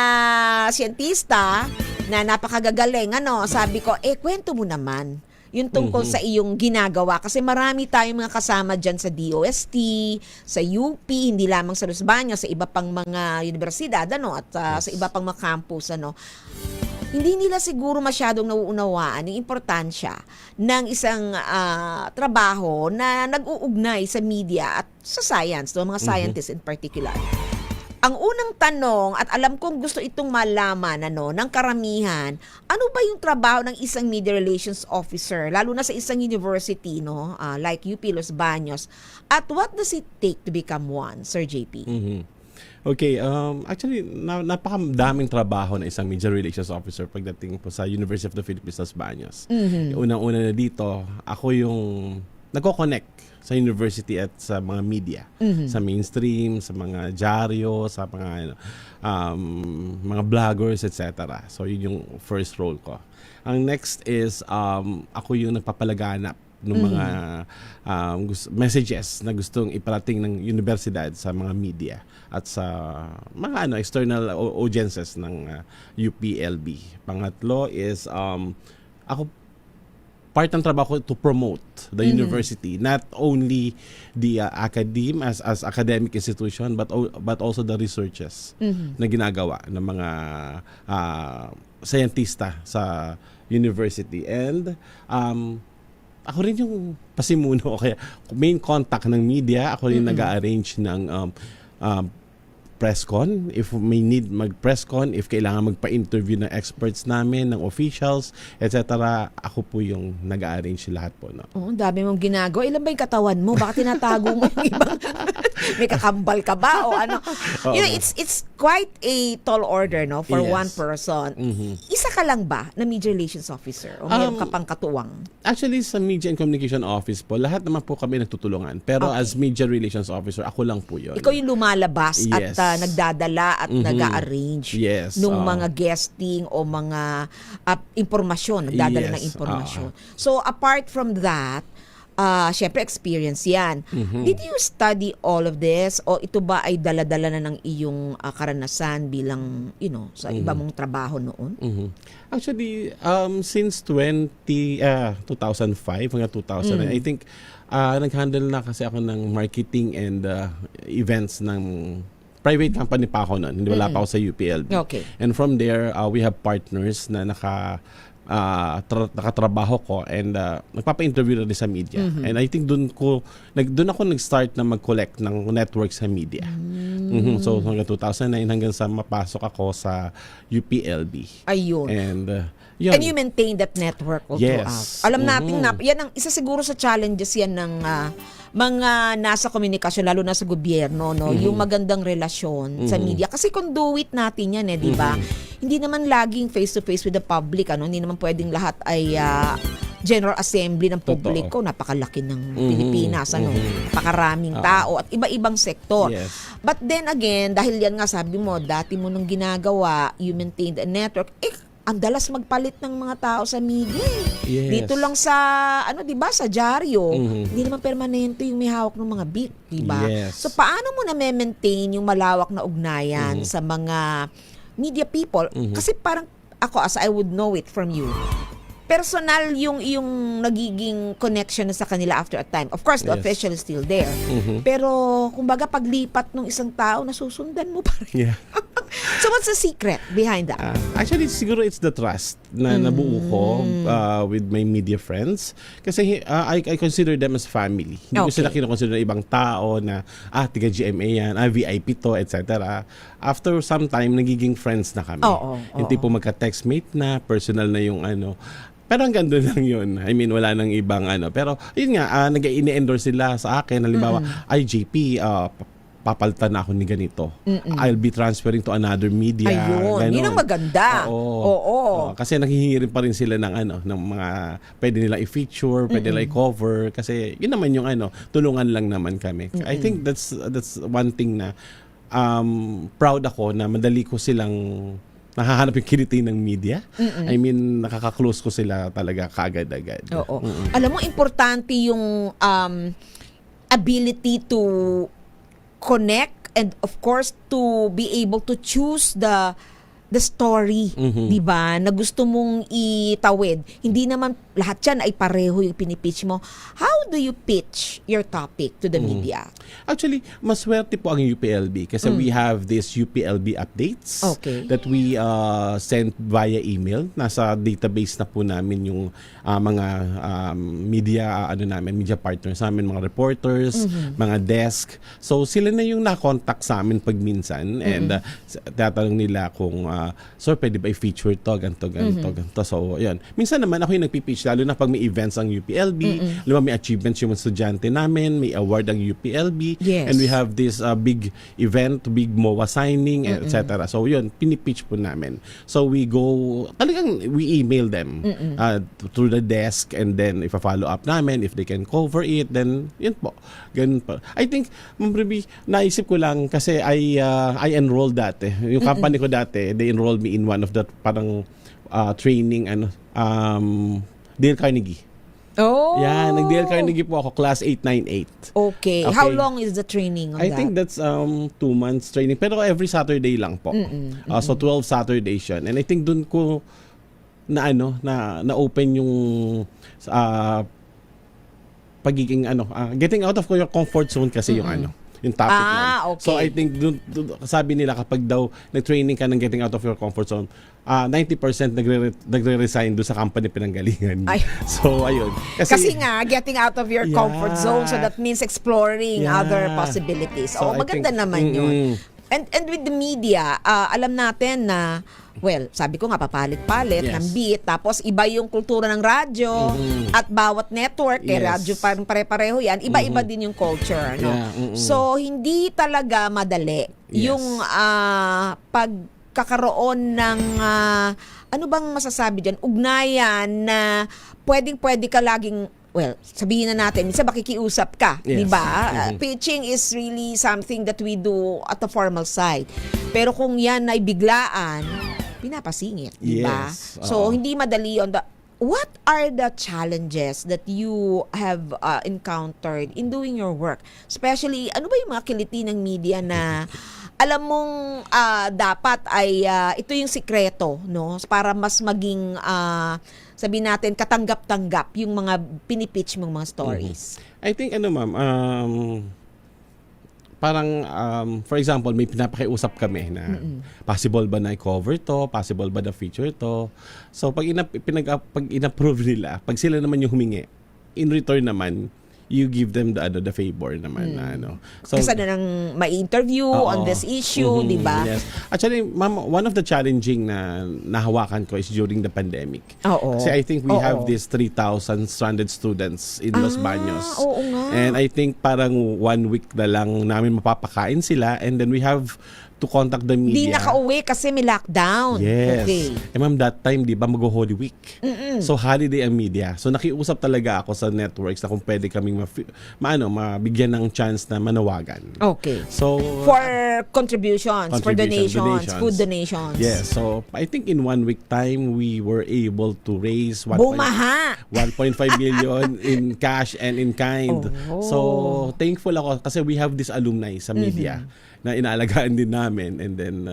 siyentista na napakagagaling. Sabi ko, kwento mo naman yung tungkol sa iyong ginagawa. Kasi marami tayong mga kasama dyan sa DOST, sa UP, hindi lamang sa Los Baños, sa iba pang mga universidad, at sa iba pang mga campus, Hindi nila siguro masyadong nauunawaan yung importansya ng isang trabaho na nag-uugnay sa media at sa science, mga scientists in particular. Ang unang tanong, at alam kong gusto itong malaman ng karamihan, ano ba yung trabaho ng isang media relations officer, lalo na sa isang university, like UP Los Baños, at what does it take to become one, Sir JP?
Okay, actually, napakadaming trabaho na isang media relations officer pagdating po sa University of the Philippines, Los Baños. Unang-una na dito, ako yung nagko-connect sa university at sa mga media, sa mainstream, sa mga dyaryo, sa mga vloggers, etc. So, yun yung first role ko. Ang next is, ako yung nagpapalaganap ng mga messages na gustong iparating ng universidad sa mga media at sa mga external audiences ng UPLB. Pangatlo is ako part ng trabaho ko to promote the university, not only the academe as academic institution but also the researches na ginagawa ng mga scientista sa university. And ako rin yung pasimuno, kaya main contact ng media, ako rin nag-arrange ng press con, if may need mag-press con, if kailangan magpa-interview ng experts namin, ng officials, etc. Ako po yung nag-arrange lahat po.
Oo, dami mong ginagawa. Ilan ba yung katawan mo? Bakit tinatago mo yung ibang... May kakambal ka ba? O ano? It's quite a tall order, for one person. Isa ka lang ba na media relations officer? O mayroon ka pang katuwang?
Actually, sa Media and Communication Office po, lahat naman po kami nagtutulungan. Pero as media relations officer, ako lang po yun.
Ikaw yung lumalabas at nagdadala at nag-a-arrange nung mga guesting o mga impormasyon, nagdadala ng impormasyon. So apart from that, syempre experience yan. Did you study all of this o ito ba ay dala-dala na ng iyong karanasan bilang, sa iba mong trabaho noon?
Actually, since 2005 hanggang 2009, I think nag-handle na kasi ako ng marketing and events ng private company pa ako noon. Hindi wala pa ako sa UPLB.
Okay.
And from there, we have partners na nakatrabaho ko and nagpapa-interview na rin sa media. And I think doon ako nag-start na mag-collect ng network sa media. So hanggang 2009 hanggang sa mapasok ako sa UPLB.
Ayun.
And
And you maintain that network all throughout. Alam natin na, yan ang isa siguro sa challenges yan ng mga nasa komunikasyon, lalo na sa gobyerno, no? Yung magandang relasyon sa media. Kasi conduit natin yan, di ba? Hindi naman laging face-to-face with the public, Hindi naman pwedeng lahat ay General Assembly ng publiko. Napakalaki ng Pilipinas, Napakaraming tao at iba-ibang sektor.
Yes.
But then again, dahil yan nga sabi mo, dati mo nung ginagawa, you maintained a network, ang dalas magpalit ng mga tao sa media.
Yes.
Dito lang sa, di ba, sa dyaryo, hindi naman permanente yung may hawak ng mga beat, di ba?
Yes.
So, paano mo na-maintain yung malawak na ugnayan sa mga media people? Kasi parang ako, as I would know it from you, personal yung nagiging connection sa kanila after a time. Of course, the official is still there. Pero, kumbaga, paglipat ng isang tao, nasusundan mo pa rin.
Yeah.
So, what's the secret behind that?
Actually, siguro it's the trust na nabuo ko with my media friends. Kasi I consider them as family. Hindi ko sila kinoconsider ibang tao na, tiga GMA yan, VIP to, etc. After some time, nagiging friends na kami. Yung tipo magka-textmate na, personal na yung Pero hanggang doon lang yun. I mean, wala nang ibang Pero, yun nga, nag-i-endorse sila sa akin. Halimbawa, JP, papalitan na ako ni ganito. I'll be transferring to another media.
Ayun, yun ang maganda. Oo.
Kasi nanghihingi rin pa rin sila ng mga pwede nila i-feature, pwede nila i-cover. Kasi yun naman yung tulungan lang naman kami. I think that's one thing na proud ako na madali ko silang nahahanap yung kiliti ng media. I mean, nakaka-close ko sila talaga kaagad-agad.
Oo. Alam mo, importante yung ability to connect and of course to be able to choose the story, di ba? Na gusto mong itawid. Hindi naman lahat yan ay pareho yung pinipitch mo. How do you pitch your topic to the media?
Actually, maswerte po ang UPLB kasi we have this UPLB updates that we send via email. Nasa database na po namin yung mga media media partners namin, mga reporters, mga desk. So sila na yung na-contact sa amin pag minsan and tatanong nila kung sir, pwede ba i-feature to, ganito. So, yun. Minsan naman ako yung nagpipitch, lalo na pag may events ang UPLB, may achievements yung estudyante namin, may award ang UPLB, and we have this big event, big MOA signing, etc. So, yun, pinipitch po namin. So, we email them through the desk, and then if a-follow up namin, if they can cover it, then yun po. Ganun po. I think, naisip ko lang kasi I enrolled dati. Yung company ko dati, they enrolled me in one of the parang training Dale Carnegie. Yeah, nag-Dale Carnegie po ako, class 898.
Okay. How long is the training on
I
that?
think that's 2 months training. Pero every Saturday lang po. So 12 Saturdays yun. And I think dun ko na-open yung pagiging getting out of your comfort zone kasi yung yung topic lang.
Okay.
So I think sabi nila kapag daw nag-training ka ng getting out of your comfort zone, 90% nagre-resign doon sa company pinanggalingan. So ayun.
Kasi nga getting out of your comfort zone, so that means exploring other possibilities.
So
maganda naman yun. And with the media, alam natin na sabi ko nga, papalit-palit ng beat. Tapos, iba yung kultura ng radyo at bawat network, radyo parang pare-pareho yan. Iba-iba din yung culture. No? So, hindi talaga madali yung pagkakaroon ng, ano bang masasabi dyan, ugnayan na pwedeng-pwede ka laging sabihin na natin, minsan makikiusap ka, di ba? Pitching is really something that we do at the formal side. Pero kung yan ay biglaan, pinapasingit, di ba? So, hindi madali on what are the challenges that you have encountered in doing your work? Especially, ano ba yung mga kiliti ng media na alam mong dapat ay ito yung sikreto, no? Para mas maging sabihin natin katanggap-tanggap yung mga pinipitch mong mga stories.
I think ma'am, parang for example, may pinapakiusap kami na possible ba na i-cover to, possible ba na feature to. So pag in-approve nila, pag sila naman yung humingi, in return naman you give them the favor naman na ano. So,
kasi na nang ma-interview on this issue, di ba?
Yes. Actually, ma'am, one of the challenging na nahawakan ko is during the pandemic. Kasi I think we have these 3,000 stranded students in Los Baños.
Oo nga.
And I think parang 1 week na lang namin mapapakain sila, and then we have to contact the media.
Di nakauwi kasi may lockdown.
Yes.
Okay.
Ma'am, that time, di ba, mag-Holy Week. So, holiday ang media. So, nakiusap talaga ako sa networks na kung pwede kaming mabigyan ng chance na manawagan.
Okay.
So,
for contributions, for donations, food donations.
Yes. So, I think in 1 week time, we were able to raise 1.5 million in cash and in kind. So, thankful ako kasi we have this alumni sa media na inaalagaan din namin, and then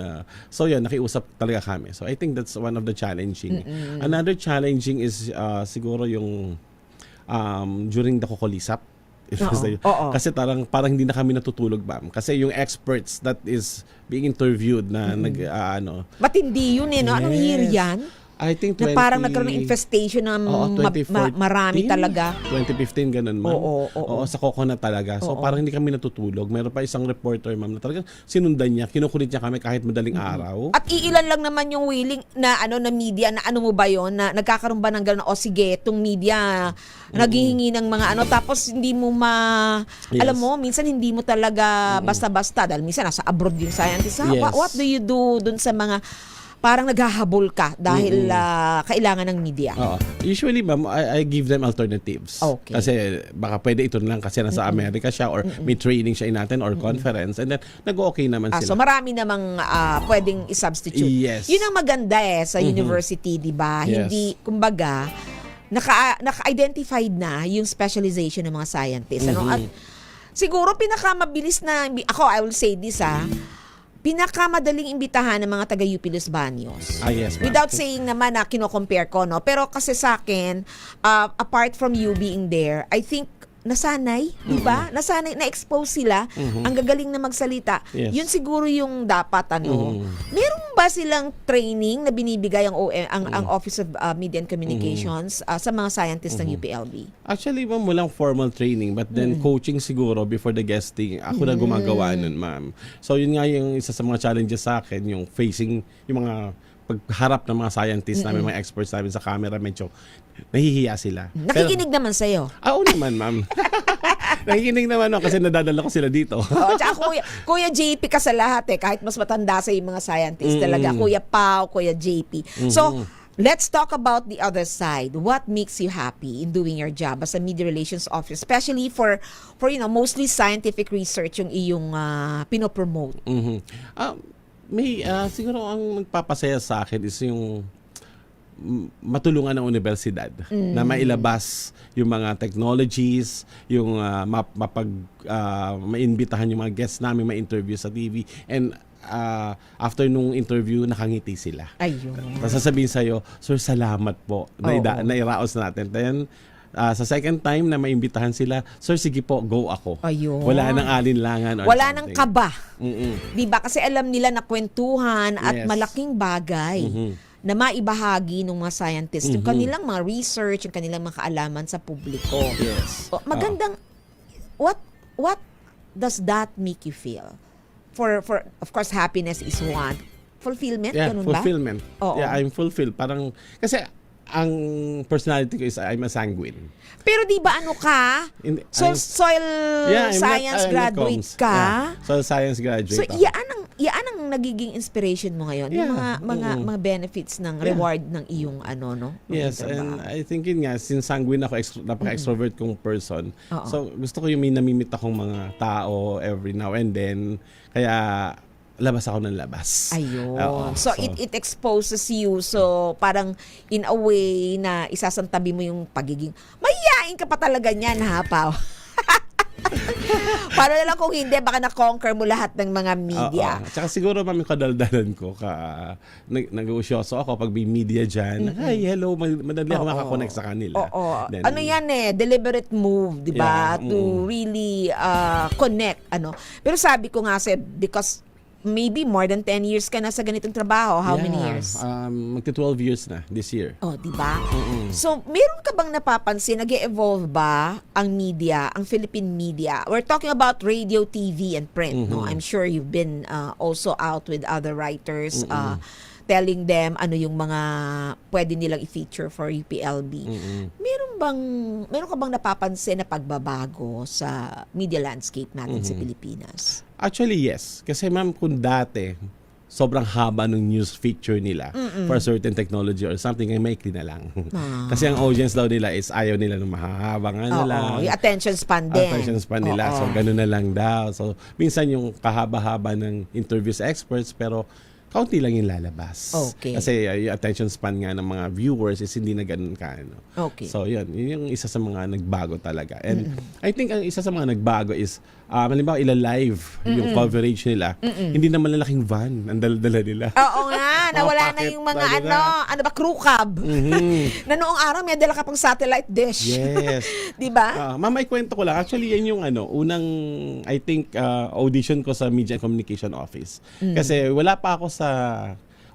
so yun, nakiusap talaga kami. So I think that's one of the challenging. Another challenging is siguro yung during the Kukulisap. Kasi parang hindi na kami natutulog, ma'am. Kasi yung experts that is being interviewed na
Ba't hindi yun no? Anong year yan?
I think
na parang nagkaroon ng infestation ng marami talaga.
2015, ganun, ma'am. Oo, sa coconut talaga. So, parang hindi kami natutulog. Meron pa isang reporter, ma'am, na talagang sinundan niya, kinukulit niya kami kahit madaling araw.
At iilan lang naman yung willing na na media, na ano mo ba yon, na nagkakaroon ba ng gano'n, sige, itong media naghihingi ng mga tapos hindi mo alam mo, minsan hindi mo talaga basta-basta, dahil minsan nasa abroad yung scientist. What do you do dun sa mga parang naghahabol ka dahil kailangan ng media?
Usually, ma'am, I give them alternatives.
Okay.
Kasi baka pwede ito lang kasi nasa Amerika siya or may training siya natin or conference, and then nag-okay naman sila.
So marami namang pwedeng i-substitute.
Yes.
Yun ang maganda sa university, di ba?
Yes.
Hindi, kumbaga, naka-identified na yung specialization ng mga scientists. At siguro pinakamabilis na, I will say this pinakamadaling imbitahan ng mga taga UP Los Baños.
Yes, ma'am.
Without saying naman na kino-compare ko, no? Pero kasi sa akin, apart from you being there, I think nasanay, di ba? Nasanay, na-expose sila. Ang gagaling na magsalita.
Yes.
Yun siguro yung dapat, Meron ba silang training na binibigay ang Office of Media and Communications sa mga scientists ng UPLB?
Actually, ma'am, walang formal training, but then coaching siguro before the guesting. Ako na gumagawa nun, ma'am. So, yun nga yung isa sa mga challenges sa akin, yung facing, yung mga pagharap ng mga scientists namin, mga experts namin sa camera, medyo nahihiya sila.
Nakikinig naman sa'yo.
Oo naman, ma'am. Nakikinig naman kasi nadadala ko sila dito.
Tsaka Kuya JP ka sa lahat kahit mas matanda sa yung mga scientists talaga. Kuya Pao, Kuya JP. So, let's talk about the other side. What makes you happy in doing your job as a media relations officer, especially for mostly scientific research yung iyong pinopromote?
May siguro ang nagpapasaya sa akin is yung matulungan ng universidad na mailabas yung mga technologies, yung maimbitahan yung mga guests namin, ma-interview sa TV, and after nung interview, nakangiti sila.
Ayun.
Tapos sasabihin sa'yo, sir, salamat po na iraos natin. Then, sa second time na maimbitahan sila, sir, sige po, go ako.
Ayun.
Wala nang alinlangan or
wala
something.
nang kaba. Diba? Kasi alam nila na kwentuhan at malaking bagay na maibahagi ng mga scientists yung kanilang mga research, yung kanilang mga kaalaman sa publiko.
Yes.
Magandang, what does that make you feel? For of course, happiness is one. Fulfillment, ganun ba?
Fulfillment.
Oo.
Yeah, I'm fulfilled. Parang, kasi ang personality ko is I'm a sanguine.
Pero di ba soil science graduate ka?
Yeah. Soil science graduate.
So yan ang nagiging inspiration mo ngayon, yung mga benefits ng reward ng iyong
Yes, and I think yun nga, since sanguine ako, napaka-extrovert kong person. So gusto ko yung may namimit akong mga tao every now and then. Kaya labas ako ng labas.
Ayun.
Oo,
So, it exposes you. So, parang in a way na isasantabi mo yung pagiging, mahihain ka pa talaga niyan, ha, Pao? Paano na lang kung hindi, baka na-conquer mo lahat ng mga media.
Oo. Tsaka siguro mami kadaldalan ko nag-uusyoso ako pag may media dyan. Hi, hello, madali ako makakonect sa kanila.
Oo.
Then,
Ano yan deliberate move, 'di ba?
Yeah,
To really connect Pero sabi ko nga because maybe more than 10 years ka na sa ganitong trabaho. How many years?
Magti 12 years na this year.
Oh, 'di ba? So, meron ka bang napapansin nag-e-evolve ba ang media, ang Philippine media? We're talking about radio, TV and print, no? I'm sure you've been also out with other writers telling them ano yung mga pwede nilang i-feature for UPLB. Meron ka bang napapansin na pagbabago sa media landscape natin sa Pilipinas?
Actually, yes. Kasi ma'am, kung dati, sobrang haba ng news feature nila for a certain technology or something, ay maikli na lang. Kasi ang audience daw nila is ayaw nila ng mahahabang lang.
Yung attention span din.
Attention span nila. So, ganun na lang daw. So, minsan yung kahaba-haba ng interview sa experts, pero kaunti lang yung lalabas.
Okay.
Kasi yung attention span nga ng mga viewers is hindi na ganun ka.
Okay.
So, yun yung isa sa mga nagbago talaga. And I think ang isa sa mga nagbago is, halimbawa, ila-live yung coverage nila. Hindi naman lalaking van ang dala-dala nila.
Oo nga, nawala na
packet,
yung mga crew cab. Na noong araw may dala ka pang satellite dish.
Yes.
'Di ba?
Ma'am, may kwento ko lang. Actually, yan yung unang, I think, audition ko sa Media and Communication Office. Kasi wala pa ako sa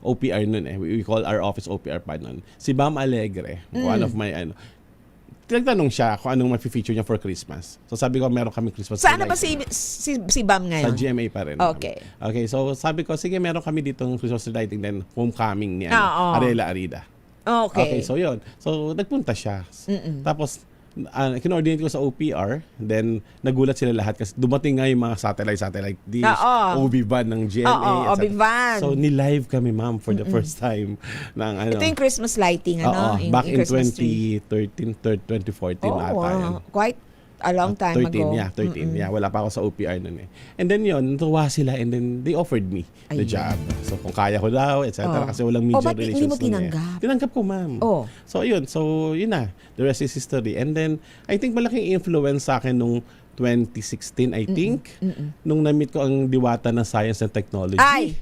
OPR nun We call our office OPR pa nun. Si Bam Alegre, one of my, tinagtanong siya kung anong ma-feature niya for Christmas. So sabi ko, meron kami Christmas.
Saan na ba si Bam ngayon?
Sa GMA pa rin.
Okay.
Okay, so sabi ko, sige, meron kami ditong Christmas lighting then homecoming ni Arela Arida.
Okay.
So yun. So nagpunta siya. Tapos kinoordinate ko sa OPR, then nagulat sila lahat kasi dumating nga yung mga satellite dish, OB van ng GMA.
OB van.
So ni-live kami, ma'am, for the first time ng
Ito yung Christmas lighting,
back in
Christmas
2013, 2014 ata yan.
Quite a long time
13,
ago.
Yeah, 13. Yeah, wala pa ako sa OPR nun And then yun, natuwa sila and then they offered me the job. So kung kaya ko daw, etc. Kasi walang media
ba't
relations.
hindi mo
nun
tinanggap?
Tinanggap ko, ma'am. So yun, yun na. The rest is history. And then, I think malaking influence sa akin nung 2016, I think, nung na-meet ko ang diwata ng science and technology.
Ay!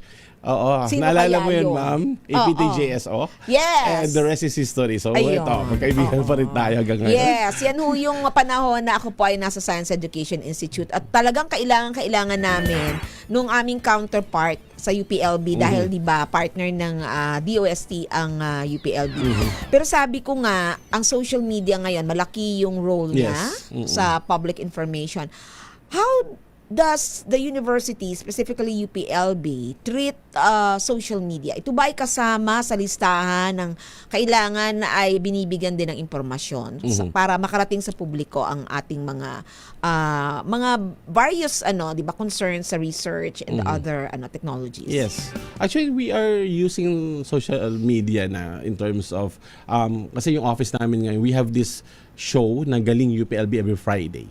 Oo.
Sino
Naalala
kaya
mo yun,
yun?
ma'am? APTJSO?
Yes!
And the rest is history. So,
Ayun.
ito, magkaibigan pa rin tayo hanggang ngayon.
Yes, yan ho yung panahon na ako po ay nasa Science Education Institute at talagang kailangan namin nung aming counterpart sa UPLB dahil 'di ba partner ng DOST ang UPLB. Pero sabi ko nga, ang social media ngayon malaki yung role niya sa public information. How does the university, specifically UPLB, treat social media? Ito ba ay kasama sa listahan ng kailangan ay binibigyan din ng impormasyon para makarating sa publiko ang ating mga various 'di ba concerns sa research and other technologies?
Yes. Actually, we are using social media na in terms of kasi yung office namin ngayon, we have this show na galing UPLB every Friday.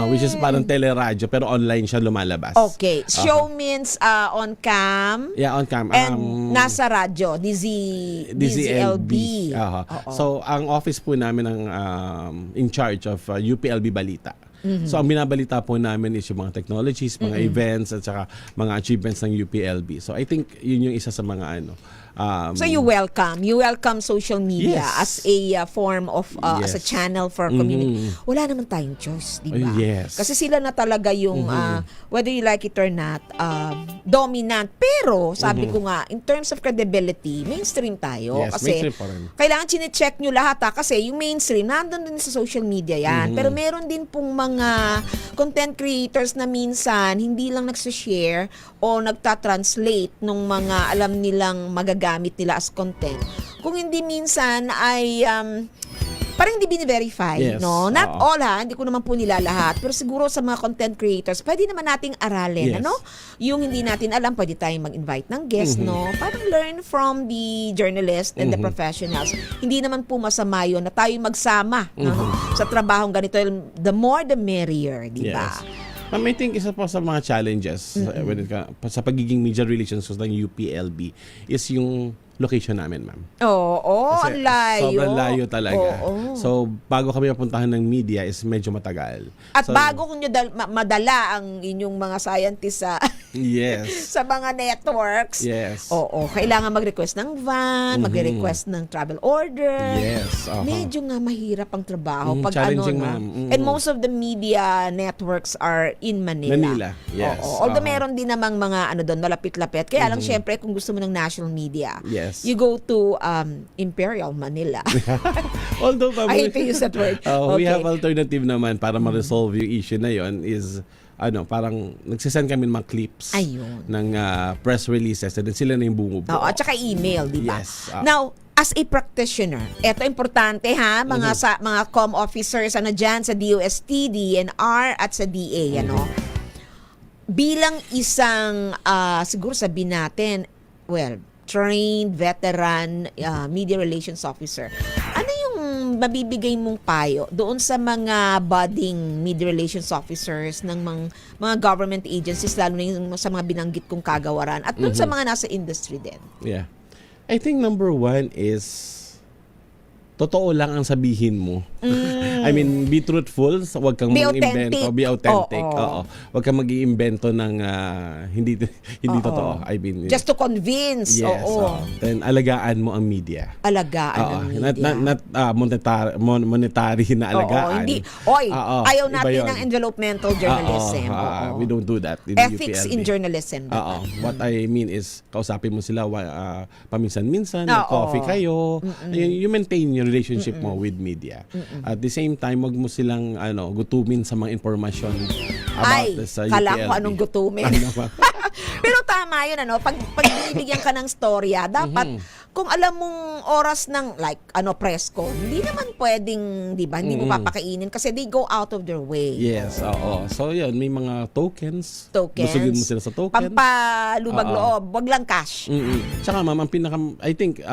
Which is parang teleradyo pero online siya lumalabas.
Okay. Show means on cam.
Yeah, on cam.
And nasa radyo, DZLB.
So, ang office po namin ang in charge of UPLB Balita. So, ang binabalita po namin is yung mga technologies, mga events, at saka mga achievements ng UPLB. So, I think yun yung isa sa mga
so you welcome social media as a form of as a channel for community. Wala naman tayong choice, di ba? Kasi sila na talaga yung whether you like it or not dominant. Pero sabi ko nga, in terms of credibility, mainstream tayo. Kasi kailangan chine-check nyo lahat kasi yung mainstream nandun din sa social media yan. Pero meron din pong mga content creators na minsan hindi lang nagsishare o nagta-translate nung mga alam nilang magagamit nila as content. Kung hindi minsan ay parang hindi bine-verify, no? Not all hindi ko naman po nila lahat, pero siguro sa mga content creators, pwede naman nating aralin, Yung hindi natin alam, pwede tayong mag-invite ng guest, no? Parang learn from the journalists and the professionals. Hindi naman po masama yun na tayo magsama, no? Sa trabahong ganito, the more the merrier, di ba?
I think isa pa sa mga challenges when sa pagiging media relations ng UPLB is yung location namin, ma'am.
Oo,
Kasi
ang layo.
sobrang layo talaga.
Oo.
So, bago kami mapuntahan ng media is medyo matagal.
At
So,
bago kung nyo madala ang inyong mga scientists sa
yes.
sa mga networks,
Yes.
oo, kailangan mag-request ng van, mag-request ng travel order.
Yes.
Medyo nga mahirap ang trabaho pag
challenging,
no?
ma'am.
And most of the media networks are in Manila.
Manila, yes.
Oo. Although meron din namang mga doon, malapit-lapit. Kaya lang syempre kung gusto mo ng national media,
Yes.
you go to Imperial Manila.
Although,
I hate to use that word.
We
Okay.
have alternative naman para ma-resolve yung issue na yon is parang nagsisend kami ng mga clips
Ayun.
ng press releases and then sila na yung bumubuo.
Oo, at saka email, di ba?
Yes.
Now, as a practitioner, eto importante ha, mga com officers diyan sa DOST, DNR at sa DA, bilang isang siguro sabihin natin, trained veteran media relations officer. Ano yung mabibigay mong payo doon sa mga budding media relations officers ng mga government agencies, lalo na yung sa mga binanggit kong kagawaran at doon sa mga nasa industry din?
Yeah. I think number one is totoo lang ang sabihin mo. I mean, be truthful. Huwag kang mag-imbento. Be authentic. Oo. Huwag kang mag-iimbento ng hindi totoo. I mean,
just to convince.
Yes.
Oo.
Then, alagaan mo ang media.
Alagaan ang media.
Not monetary na alagaan.
Hindi. Ayaw natin ng envelopmental journalism.
We don't do that.
Ethics
UPLB.
in journalism.
What I mean is, kausapin mo sila paminsan-minsan, mag-coffee kayo. You maintain your relationship mo with media. At the same time, wag mo silang gutumin sa mga impormasyon about this UPLB.
Kala ko anong gutumin. Pero tama yun, pag binibigyan ka ng storya, dapat kung alam mong oras ng press ko, hindi naman pwedeng, di ba, hindi mo papakainin kasi they go out of their way.
Yes, oo. So yun, may mga tokens. Busugin mo sila sa token.
Pampalubag loob, wag lang cash.
Tsaka ma'am, I think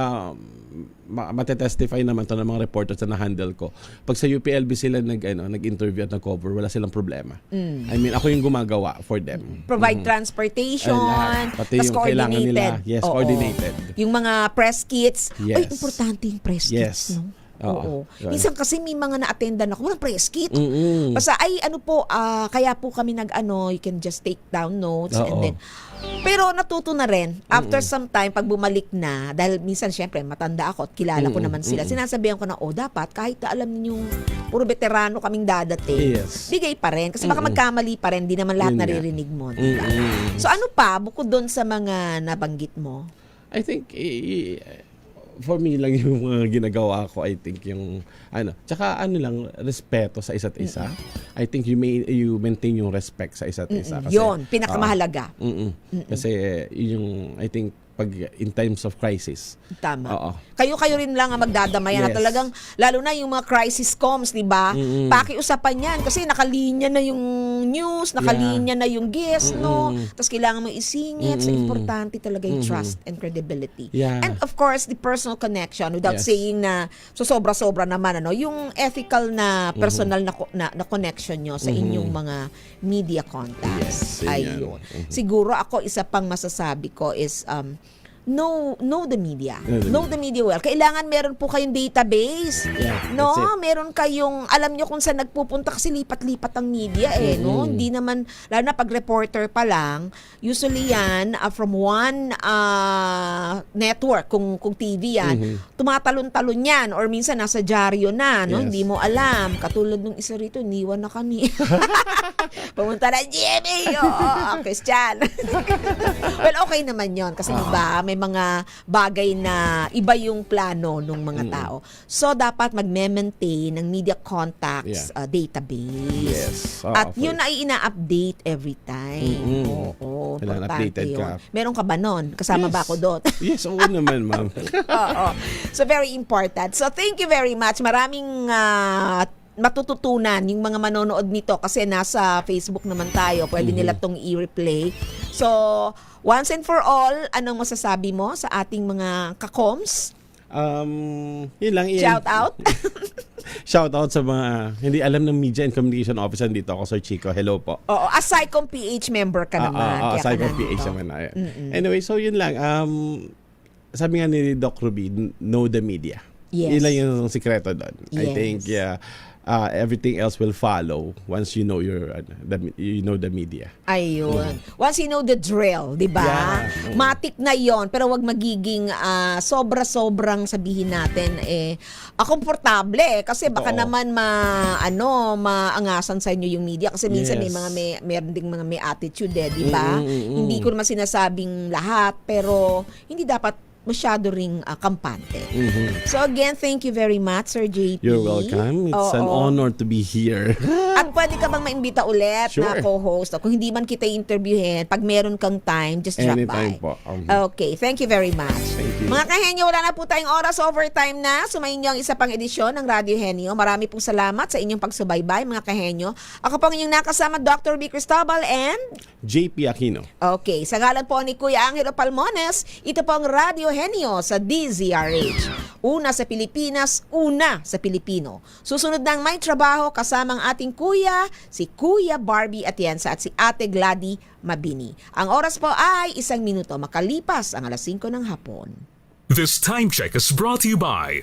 matetestify naman to ng mga reporters na na-handle ko. Pag sa UPLB sila nag-interview at nag-cover, wala silang problema. I mean, ako yung gumagawa for them.
Provide transportation,
pati yung kailangan nila. Yes, coordinated.
Yung mga press kits.
Yes.
Ay, importante yung press kits, no? Oo. Minsan kasi may mga na-attendan ako, walang press kit. Basta, kaya po kami you can just take down notes and then pero natuto na rin after some time pag bumalik na, dahil minsan syempre matanda ako at kilala ko naman sila, sinasabihan ko na dapat kahit na alam ninyong puro veterano kaming dadating, bigay pa rin kasi baka magkamali pa rin, di naman lahat naririnig mo, diba? So ano pa bukod doon sa mga nabanggit mo?
I think for me lang yung mga ginagawa ko, I think yung tsaka lang, respeto sa isa't isa. I think you maintain yung respect sa isa't isa. Kasi,
yun, pinakamahalaga.
Kasi yung, I think, pag in times of crisis.
Tama.
Oo.
Kayo rin lang ang magdadamayan at talagang, lalo na yung mga crisis comms, di ba? Pakiusapan yan kasi nakalinya na yung news, nakalinya na yung guest, no? Tapos kailangan mo isingit. So, importante talaga yung trust and credibility. And of course, the personal connection without saying na sobra-sobra naman, yung ethical na personal na connection nyo sa inyong mga media contacts. Ayun. Siguro ako, isa pang masasabi ko is know the media. Know the media well. Kailangan meron po kayong database. Meron kayong, alam nyo kung saan nagpupunta kasi lipat-lipat ang media no? Hindi naman, lalo na pag reporter pa lang, usually yan, from one network, kung TV yan, tumatalon-talon yan, or minsan nasa dyaryo na, no? Hindi mo alam. Katulad nung isa rito, niwan na kami. Pumunta na, Jimmy! Christian. Well, okay naman yon kasi diba, may mga bagay na iba yung plano ng mga tao. So, dapat mag-maintain ng media contacts database.
Yes.
At yun ay ina-update every time. Oo.
Kailangan
Importante
updated
yun.
ka.
Meron ka ba nun? Kasama ba ako doon?
Yes, oo naman, ma'am.
Oo. So, very important. So, thank you very much. Maraming matututunan yung mga manonood nito kasi nasa Facebook naman tayo. Pwede nila tong i-replay. So, once and for all, anong masasabi mo sa ating mga kakoms?
Yun lang.
Shout out.
Shout out sa mga hindi alam ng Media and Communication Officer dito ako, Sir Chico. Hello po.
Oo, aside kung PH member ka naman. kaya
Aside
ka
from PH
nandito.
naman. Anyway, so yun lang. Sabi nga ni Doc Ruby, know the media.
Yes.
Yun lang yung sikreto doon. I
Yes.
think everything else will follow once you know the media.
Ayun. Once you know the drill, di ba?
Yeah.
Matik na yon, pero wag magiging sobra-sobrang sabihin natin komportable kasi baka
Oo.
naman maangasan sa inyo yung media kasi minsan
Yes.
meron ding mga may attitude di ba?
Mm.
Hindi ko naman sinasabing lahat, pero hindi dapat masyado ring kampante. So again, thank you very much, Sir JP.
You're welcome. It's an
Oo.
honor to be here.
At pwede ka bang maimbita ulit na
Sure.
co-host? Kung hindi man kita interviewin, pag meron kang time, just drop
Anytime
by.
po.
Okay, thank you very much.
Thank you.
Mga kahenyo, wala na po tayong oras, overtime na. Sumayin niyo ang isa pang edisyon ng Radio Henyo. Marami pong salamat sa inyong pagsubaybay, mga kahenyo. Ako po ang inyong nakasama, Dr. B. Cristobal and...
JP Aquino.
Okay, sa ngalan po ni Kuya Angelo Palmones, ito po ang Radio Henyo sa DZRH. Una sa Pilipinas, una sa Pilipino. Susunod ng May Trabaho kasamang ating kuya, si Kuya Barbie Atienza at si Ate Glady Mabini. Ang oras po ay 1 minuto makalipas ang 5:00 ng hapon.
This time check is brought to you by